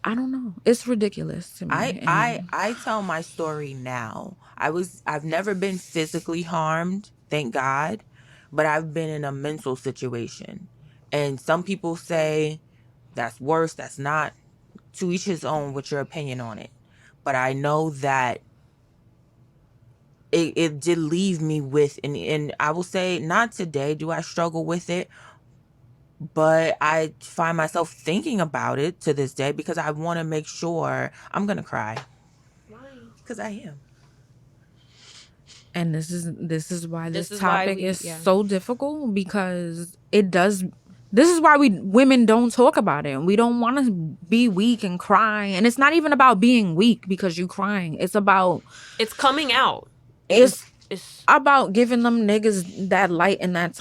S3: I don't know. It's ridiculous to me.
S2: I tell my story now. I've never been physically harmed, thank God, but I've been in a mental situation. And some people say that's worse, that's not. To each his own with your opinion on it. But I know that it did leave me with, and I will say, not today do I struggle with it, but I find myself thinking about it to this day because I want to make sure. I'm going to cry.
S4: Why?
S2: Because I am.
S3: And this is why this
S4: is why
S3: topic
S4: we-
S3: is
S4: yeah.
S3: so difficult, because it does. This is why women don't talk about it. We don't want to be weak and cry. And it's not even about being weak because you're crying. It's about
S4: It's coming out.
S3: it's
S4: It's
S3: about giving them niggas that light and that.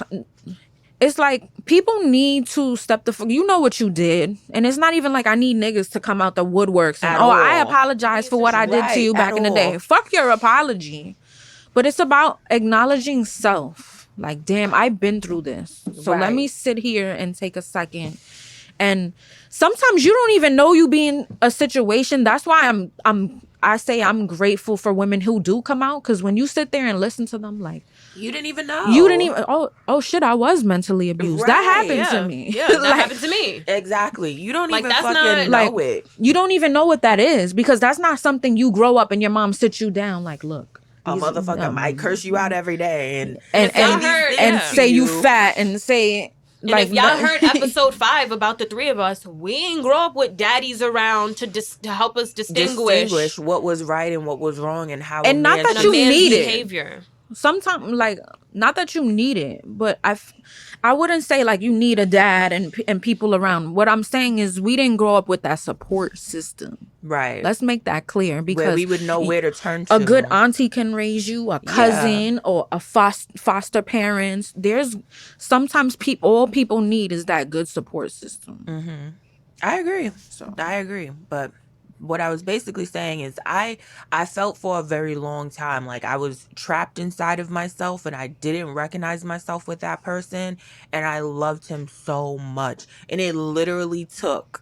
S3: It's like people need to step the fuck. You know what you did, and it's not even like I need niggas to come out the woodworks and
S2: At
S3: I
S2: all.
S3: apologize for what I did to you
S2: Right,
S3: back
S2: at
S3: in the day.
S2: all.
S3: Fuck your apology. But it's about acknowledging self. Like, damn, I've been through this. So let
S2: Right.
S3: me sit here and take a second. And sometimes you don't even know you be in a situation. That's why I say I'm grateful for women who do come out, because when you sit there and listen to them, like,
S2: You didn't even know.
S3: you didn't even oh shit, I was mentally abused. That
S2: Right.
S3: happened
S4: yeah.
S3: to me.
S4: Yeah, that
S3: Like,
S4: happened to me.
S2: Exactly. You don't
S4: Like,
S2: even
S4: that's
S2: fucking
S4: not-
S2: know it.
S3: you don't even know what that is, because that's not something you grow up and your mom sits you down like, look,
S2: A motherfucker might curse you out every day and
S3: and
S2: say
S4: y'all
S2: these
S4: heard-
S2: things
S3: and
S2: to
S3: say you fat and say
S4: And
S3: like
S4: if y'all heard episode 5 about the three of us, we ain't grow up with daddies around to help us distinguish
S2: what was right and what was wrong and how
S3: And
S2: a
S3: not
S2: man
S3: that
S2: should
S4: a
S3: you
S4: man's
S3: need it.
S4: behavior.
S3: sometimes, like, not that you need it, but I wouldn't say like you need a dad and people around. What I'm saying is we didn't grow up with that support system.
S2: Right.
S3: Let's make that clear, because
S2: where we would know where to turn to.
S3: a good auntie can raise you, a cousin, or a foster parents. There's sometimes all people need is that good support system.
S2: I agree. I agree. But what I was basically saying is I felt for a very long time like I was trapped inside of myself and I didn't recognize myself with that person, and I loved him so much. And it literally took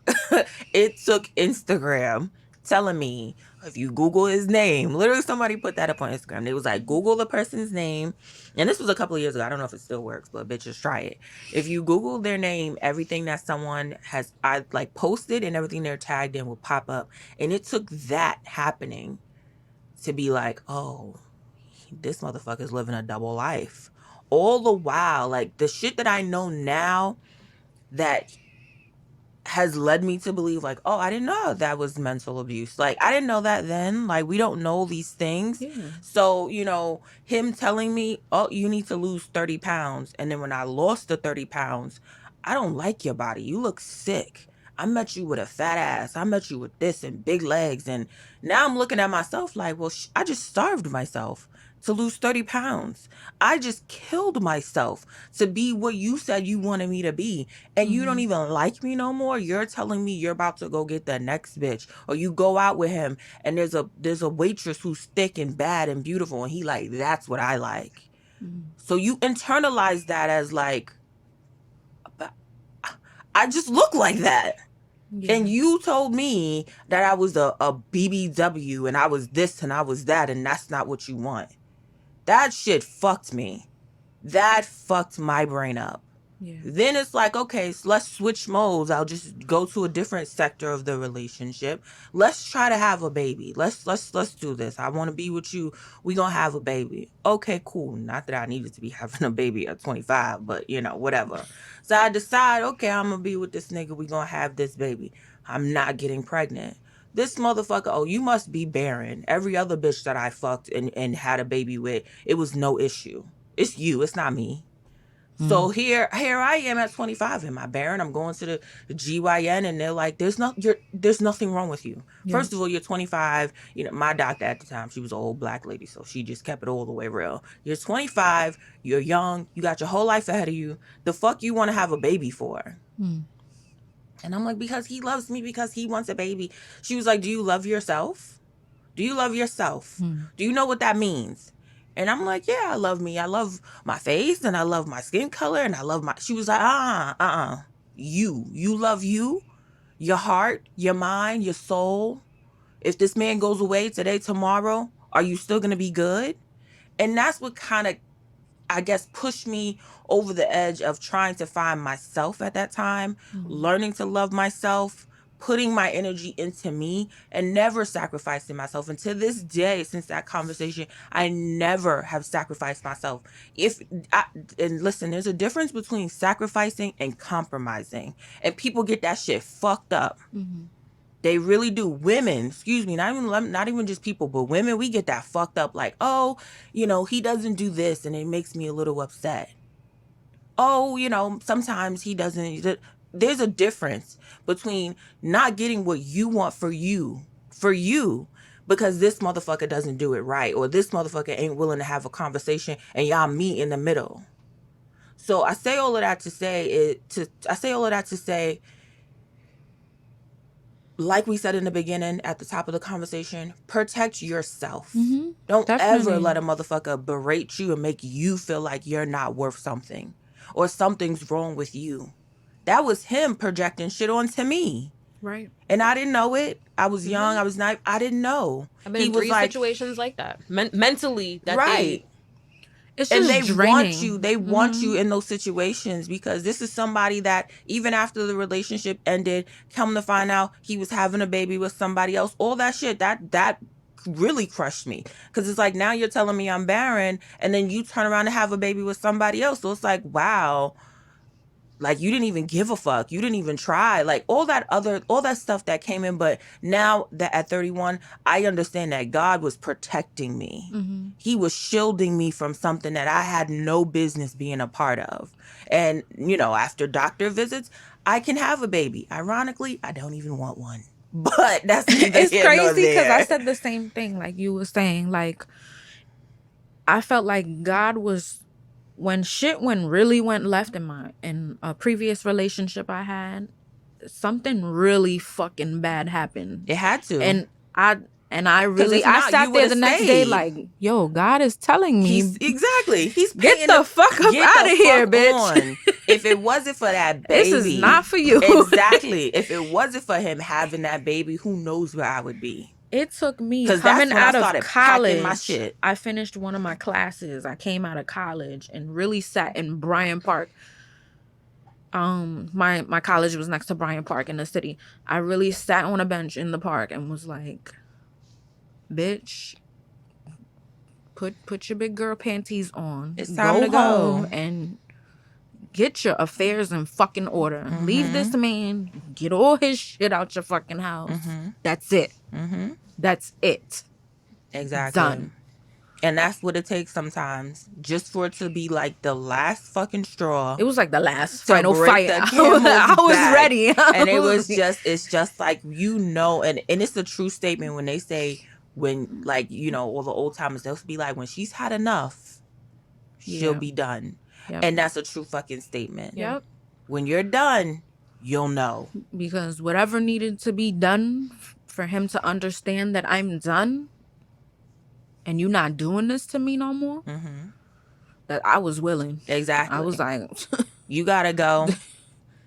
S2: Instagram telling me, if you Google his name, literally somebody put that up on Instagram. It was like, Google the person's name. And this was a couple of years ago. I don't know if it still works, but bitches, try it. If you Google their name, everything that someone has posted and everything they're tagged in will pop up. And it took that happening to be like, oh, this motherfucker's living a double life. All the while, like, the shit that I know now that has led me to believe, like, oh, I didn't know that was mental abuse. Like, I didn't know that then. Like, we don't know these things.
S3: Yeah.
S2: So, him telling me, oh, you need to lose 30 pounds. And then when I lost the 30 pounds, I don't like your body. You look sick. I met you with a fat ass. I met you with this and big legs. And now I'm looking at myself like, well, I just starved myself to lose 30 pounds. I just killed myself to be what you said you wanted me to be. And you don't even like me no more. You're telling me you're about to go get the next bitch. Or you go out with him and there's a waitress who's thick and bad and beautiful. And he like, that's what I like. So you internalize that as like, I just look like that.
S3: Yeah.
S2: And you told me that I was a BBW and I was this and I was that, and that's not what you want. That shit fucked me. That fucked my brain up.
S3: Yeah.
S2: Then it's like, okay, so let's switch modes. I'll just go to a different sector of the relationship. Let's try to have a baby. Let's do this. I want to be with you. We gonna have a baby. Okay, cool. Not that I needed to be having a baby at 25, but you know, whatever. So I decide, okay, I'm gonna be with this nigga. We gonna have this baby. I'm not getting pregnant. This motherfucker, oh, you must be barren. Every other bitch that I fucked and had a baby with, it was no issue. It's you. It's not me. So here I am at 25. Am I barren? I'm going to the GYN and they're like, there's nothing wrong with you.
S3: Yeah.
S2: First of all, you're 25. You know, my doctor at the time, she was an old black lady, so she just kept it all the way real. You're 25. You're young. You got your whole life ahead of you. The fuck you want to have a baby for? And I'm like, because he loves me, because he wants a baby. She was like, do you love yourself? Do you love yourself? Do you know what that means? And I'm like, yeah, I love me. I love my face and I love my skin color and I love my... She was like, You love you, your heart, your mind, your soul. If this man goes away today, tomorrow, are you still going to be good? And that's what kind of, I guess, pushed me over the edge of trying to find myself at that time, learning to love myself, putting my energy into me and never sacrificing myself. And to this day, since that conversation, I never have sacrificed myself. And listen, there's a difference between sacrificing and compromising. And people get that shit fucked up. They really do. Women, excuse me, not even just people, but women, we get that fucked up. Like, oh, you know, he doesn't do this and it makes me a little upset. Oh, you know, sometimes he doesn't. There's a difference between not getting what you want for you, because this motherfucker doesn't do it right, or this motherfucker ain't willing to have a conversation and y'all meet in the middle. So I say all of that to say, like we said in the beginning at the top of the conversation, protect yourself. Don't ever let a motherfucker berate you and make you feel like you're not worth something or something's wrong with you. That was him projecting shit onto me.
S3: Right.
S2: And I didn't know it. I was young. I was naive. I didn't know.
S4: I've been in 3 situations like that. Mentally. That
S2: right.
S3: It's
S2: and
S3: just
S2: they
S3: draining.
S2: want you in those situations, because this is somebody that even after the relationship ended, come to find out he was having a baby with somebody else. All that shit, that really crushed me, because it's like, now you're telling me I'm barren and then you turn around and have a baby with somebody else. So it's like, wow, like, you didn't even give a fuck. You didn't even try. Like, all that stuff that came in. But now that at 31, I understand that God was protecting me. He was shielding me from something that I had no business being a part of. And, you know, after doctor visits, I can have a baby. Ironically, I don't even want one. But that's neither
S3: It's
S2: here nor
S3: crazy, because
S2: there.
S3: I said the same thing, like you were saying. Like, I felt like God was, when shit really went left in a previous relationship I had, something really fucking bad happened.
S2: It had to.
S3: And I
S2: if not,
S3: sat
S2: you
S3: there the
S2: would've
S3: next day
S2: stayed.
S3: like, yo, God is telling me.
S2: He's
S3: Get the fuck up out of here, bitch.
S2: If it wasn't for that baby,
S3: This is not for you.
S2: Exactly. If it wasn't for him having that baby, who knows where I would be.
S3: It took me
S2: 'Cause that's
S3: coming
S2: when I
S3: out of
S2: started packing
S3: college.
S2: my shit.
S3: I finished one of my classes. I came out of college and really sat in Bryant Park. My college was next to Bryant Park in the city. I really sat on a bench in the park and was like, bitch, put your big girl panties on.
S2: It's time to go.
S3: Home and get your affairs in fucking order. Leave this man. Get all his shit out your fucking house. That's it. That's it.
S2: Exactly.
S3: Done.
S2: And that's what it takes sometimes, just for it to be like the last fucking straw.
S3: It was like the last
S2: to
S3: final
S2: break
S3: fight.
S2: the camel's
S3: I was
S2: back.
S3: ready.
S2: And it's just like, and it's a true statement when they say, when, like, all the old timers, they'll be like, when she's had enough, she'll be done.
S3: Yep.
S2: And that's a true fucking statement.
S3: Yep.
S2: When you're done, you'll know.
S3: Because whatever needed to be done for him to understand that I'm done and you not doing this to me no more, that I was willing.
S2: Exactly.
S3: I was like,
S2: you gotta go.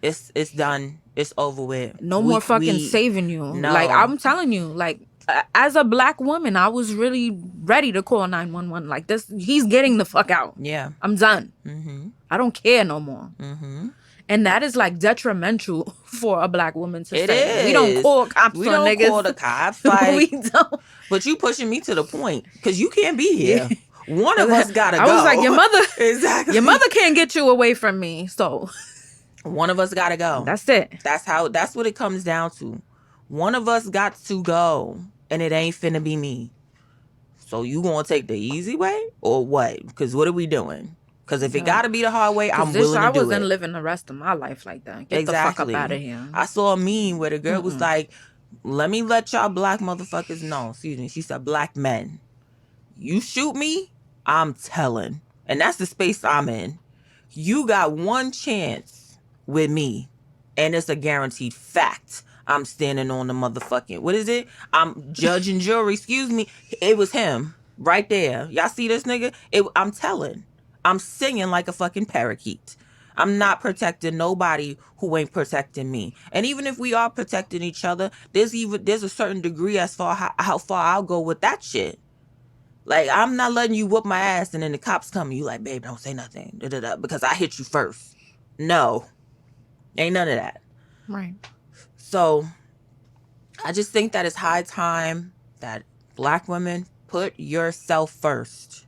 S2: It's done. It's over with.
S3: No more fucking saving you.
S2: No.
S3: Like, I'm telling you, like, as a black woman, I was really ready to call 911. Like, this, he's getting the fuck out.
S2: Yeah.
S3: I'm done.
S2: Mm-hmm.
S3: I don't care no more.
S2: Mm-hmm.
S3: And that is like detrimental for a black woman to
S2: It
S3: say.
S2: is.
S3: We don't call cops
S2: We
S3: on
S2: don't
S3: niggas.
S2: call the cops. Like,
S3: We don't.
S2: But you pushing me to the point because you can't be here. One of us gotta go.
S3: I was like, your mother.
S2: Exactly.
S3: Your mother can't get you away from me. So
S2: one of us gotta go.
S3: That's it.
S2: That's what it comes down to. One of us got to go, and it ain't finna be me. So you gonna take the easy way or what? Because what are we doing? Because if it gotta be the hard way, I'm willing to do it.
S3: I wasn't living the rest of my life like that. Get the fuck up out of here.
S2: I saw a meme where the girl was like, let me let y'all black motherfuckers know. Excuse me. She said, black men, you shoot me, I'm telling. And that's the space I'm in. You got one chance with me, and it's a guaranteed fact. I'm standing on the motherfucking, what is it? I'm judge and jury, excuse me. It was him right there. Y'all see this nigga? I'm telling. I'm singing like a fucking parakeet. I'm not protecting nobody who ain't protecting me. And even if we are protecting each other, there's a certain degree as far how far I'll go with that shit. Like, I'm not letting you whoop my ass and then the cops come and you like, babe, don't say nothing. Da-da-da, because I hit you first. No. Ain't none of that.
S3: Right.
S2: So I just think that it's high time that black women put yourself first.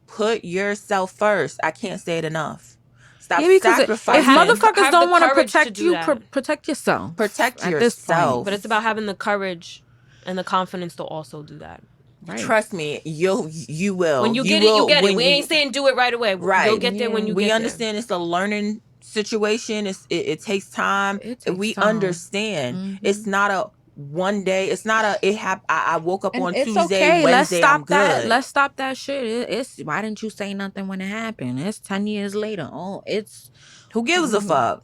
S2: Put yourself first. I can't say it enough. Stop sacrificing.
S3: If motherfuckers don't want to protect you, protect yourself.
S2: Protect
S3: at
S2: yourself.
S3: This point.
S4: But it's about having the courage and the confidence to also do that.
S2: Right. Trust me, you will.
S4: When you get it, you get it. We ain't saying do it right away.
S2: Right.
S4: You'll get there when you get there.
S2: We understand it's a learning situation. It takes time. We understand. It's not a one day. It's not I woke up on Tuesday,
S3: okay.
S2: Wednesday, I'm good.
S3: Let's stop that shit. It's why didn't you say nothing when it happened? It's 10 years later.
S2: Who gives a fuck?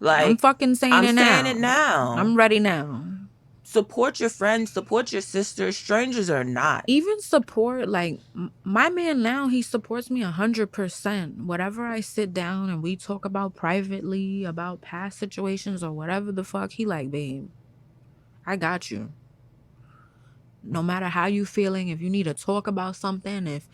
S2: Like,
S3: I'm fucking saying it now.
S2: I'm saying it now.
S3: I'm ready now.
S2: Support your friends, support your sisters, strangers or not.
S3: Even support, like, my man now, he supports me 100%. Whatever I sit down and we talk about privately, about past situations or whatever the fuck, he like, babe, I got you. No matter how you feeling, if you need to talk about something, if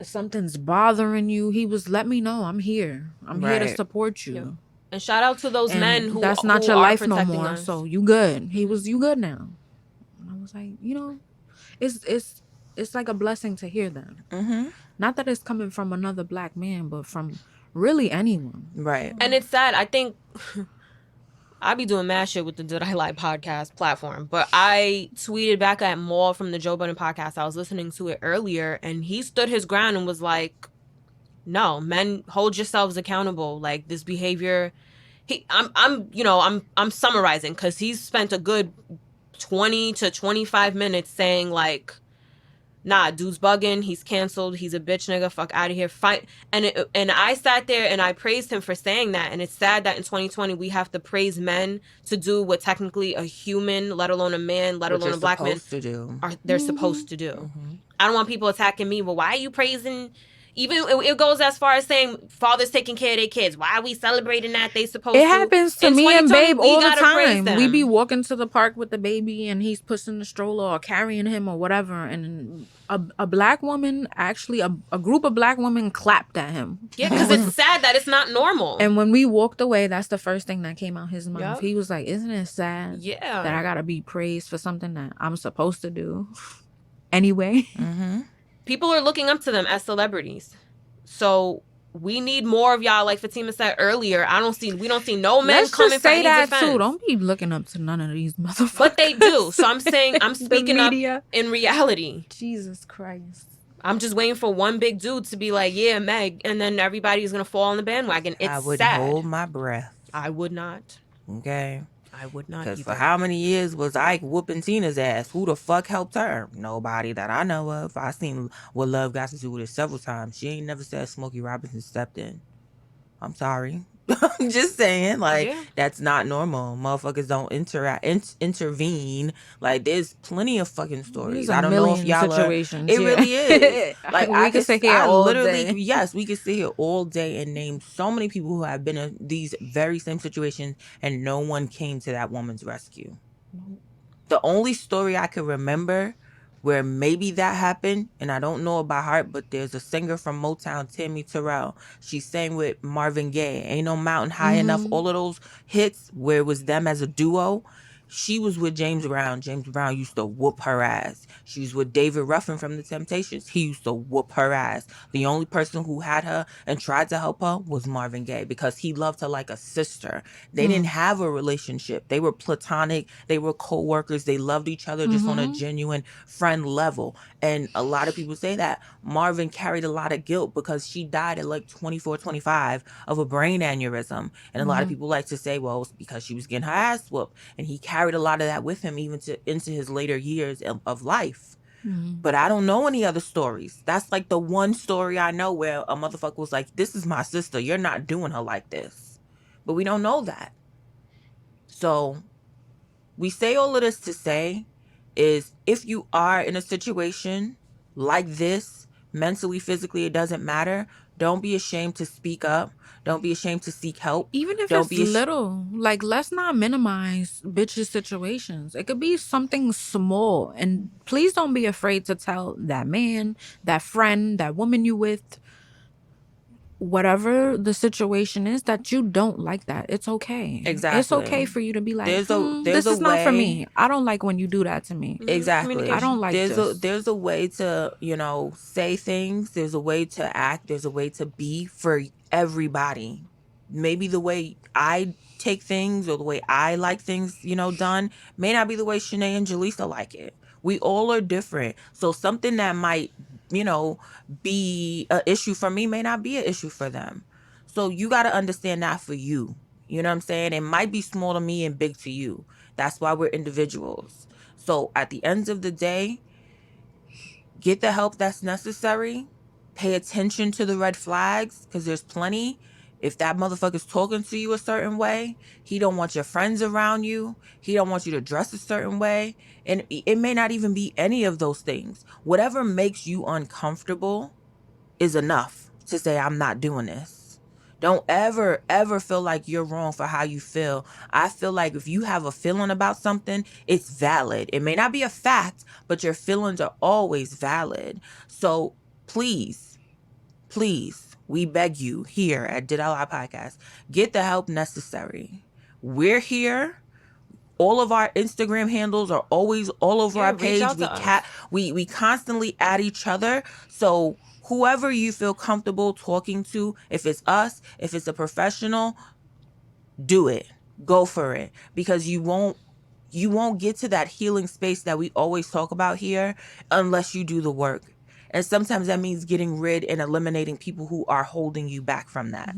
S3: something's bothering you, he was, let me know. I'm here. I'm here to support you.
S4: Yep. And shout out to those men who
S3: that's not your life no more.
S4: Us.
S3: So you good. He was, you good now. And I was like, it's like a blessing to hear that.
S2: Mm-hmm.
S3: Not that it's coming from another black man, but from really anyone.
S2: Right.
S4: And it's sad. I think I be doing mad shit with the Did I Lie podcast platform, but I tweeted back at Maul from the Joe Budden podcast. I was listening to it earlier, and he stood his ground and was like, no, men, hold yourselves accountable. Like, this behavior, I'm summarizing because he's spent a good 20 to 25 minutes saying like, nah, dude's bugging, he's canceled, he's a bitch nigga, fuck out of here, fight. And I sat there and I praised him for saying that. And it's sad that in 2020 we have to praise men to do what technically a human, let alone a man, let alone a black man, they're supposed to do. Mm-hmm. I don't want people attacking me. Well, why are you praising? Even it goes as far as saying fathers taking care of their kids. Why are we celebrating that? They supposed to.
S3: It happens to me and Babe all the time. We be
S4: them.
S3: walking to the park with the baby and he's pushing the stroller or carrying him or whatever. And a black woman, actually a group of black women clapped at him.
S4: Yeah, because it's sad that it's not normal.
S3: And when we walked away, that's the first thing that came out his mouth.
S4: Yep.
S3: He was like, isn't it sad that I got to be praised for something that I'm supposed to do anyway?
S2: Mm-hmm.
S4: People are looking up to them as celebrities. So we need more of y'all. Like Fatima said earlier, we don't see no men
S3: Let's
S4: coming
S3: just
S4: for
S3: say
S4: Hanes'
S3: that
S4: defense.
S3: too. Don't be looking up to none of these motherfuckers.
S4: But they do. So I'm saying, I'm
S3: The
S4: speaking up
S3: media.
S4: in reality.
S3: Jesus Christ.
S4: I'm just waiting for one big dude to be like, yeah, Meg, and then everybody's gonna fall on the bandwagon. It's
S2: I would
S4: sad.
S2: hold my breath.
S4: I would not.
S2: Okay.
S4: I would not
S2: Because
S4: either.
S2: for how many years was Ike whooping Tina's ass? Who the fuck helped her? Nobody that I know of. I seen what Love got to do with it several times. She ain't never said Smokey Robinson stepped in. I'm sorry. I'm just saying, like,
S4: Yeah.
S2: that's not normal. Motherfuckers don't intervene. Like, there's plenty of fucking stories.
S3: There's a
S2: I don't know if
S3: million
S2: y'all
S3: situations.
S2: It really is. Like,
S3: we could sit here all day.
S2: Yes, we could sit here all day and name so many people who have been in these very same situations and no one came to that woman's rescue. The only story I could remember where maybe that happened, and I don't know it by heart, but there's a singer from Motown, Tammy Terrell. She sang with Marvin Gaye. Ain't No Mountain High Enough. All of those hits where it was them as a duo. She was with James Brown. James Brown used to whoop her ass. She was with David Ruffin from The Temptations. He used to whoop her ass. The only person who had her and tried to help her was Marvin Gaye because he loved her like a sister. They didn't have a relationship. They were platonic. They were co-workers. They loved each other just on a genuine friend level. And a lot of people say that Marvin carried a lot of guilt because she died at like 24, 25 of a brain aneurysm. And a lot of people like to say, well, it's because she was getting her ass whooped. And he carried a lot of that with him even into his later years of life. But I don't know any other stories. That's like the one story I know where a motherfucker was like, this is my sister. You're not doing her like this. But we don't know that. So we say all of this to say is if you are in a situation like this, mentally, physically, it doesn't matter. Don't be ashamed to speak up. Don't be ashamed to seek help.
S3: Even if
S2: Don't
S3: it's
S2: be
S3: little, like, let's not minimize bitches' situations. It could be something small. And please don't be afraid to tell that man, that friend, that woman you with, whatever the situation is, that you don't like that. It's okay.
S2: Exactly.
S3: It's okay for you to be like,
S2: There's
S3: this
S2: a
S3: is not for
S2: way-
S3: me. I don't like when you do that to me.
S2: Exactly.
S3: I don't like this.
S2: There's a way to, say things. There's a way to act. There's a way to be for everybody. Maybe the way I take things or the way I like things, done may not be the way Shanae and Jaleesa like it. We all are different. So something that might, be an issue for me may not be an issue for them. So you got to understand that for you. You know what I'm saying? It might be small to me and big to you. That's why we're individuals. So at the end of the day, get the help that's necessary. Pay attention to the red flags because there's plenty. If that motherfucker's talking to you a certain way, he don't want your friends around you. He don't want you to dress a certain way. And it may not even be any of those things. Whatever makes you uncomfortable is enough to say, I'm not doing this. Don't ever, ever feel like you're wrong for how you feel. I feel like if you have a feeling about something, it's valid. It may not be a fact, but your feelings are always valid. So please, we beg you here at Did I Lie Podcast, get the help necessary. We're here. All of our Instagram handles are always all over our page. We constantly add each other. So whoever you feel comfortable talking to, if it's us, if it's a professional, do it. Go for it. Because you won't get to that healing space that we always talk about here unless you do the work. And sometimes that means getting rid and eliminating people who are holding you back from that.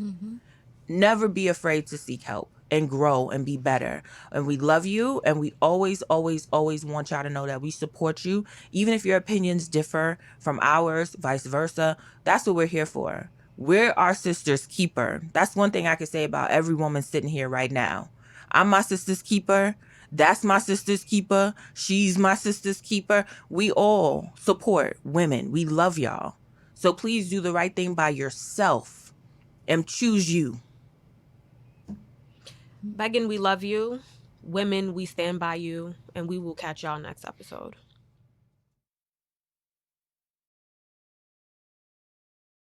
S2: Never be afraid to seek help and grow and be better. And we love you. And we always, always, always want y'all to know that we support you. Even if your opinions differ from ours, vice versa, that's what we're here for. We're our sister's keeper. That's one thing I can say about every woman sitting here right now. I'm my sister's keeper. That's my sister's keeper. She's my sister's keeper. We all support women. We love y'all. So please do the right thing by yourself and choose you.
S4: Megan, we love you. Women, we stand by you. And we will catch y'all next episode.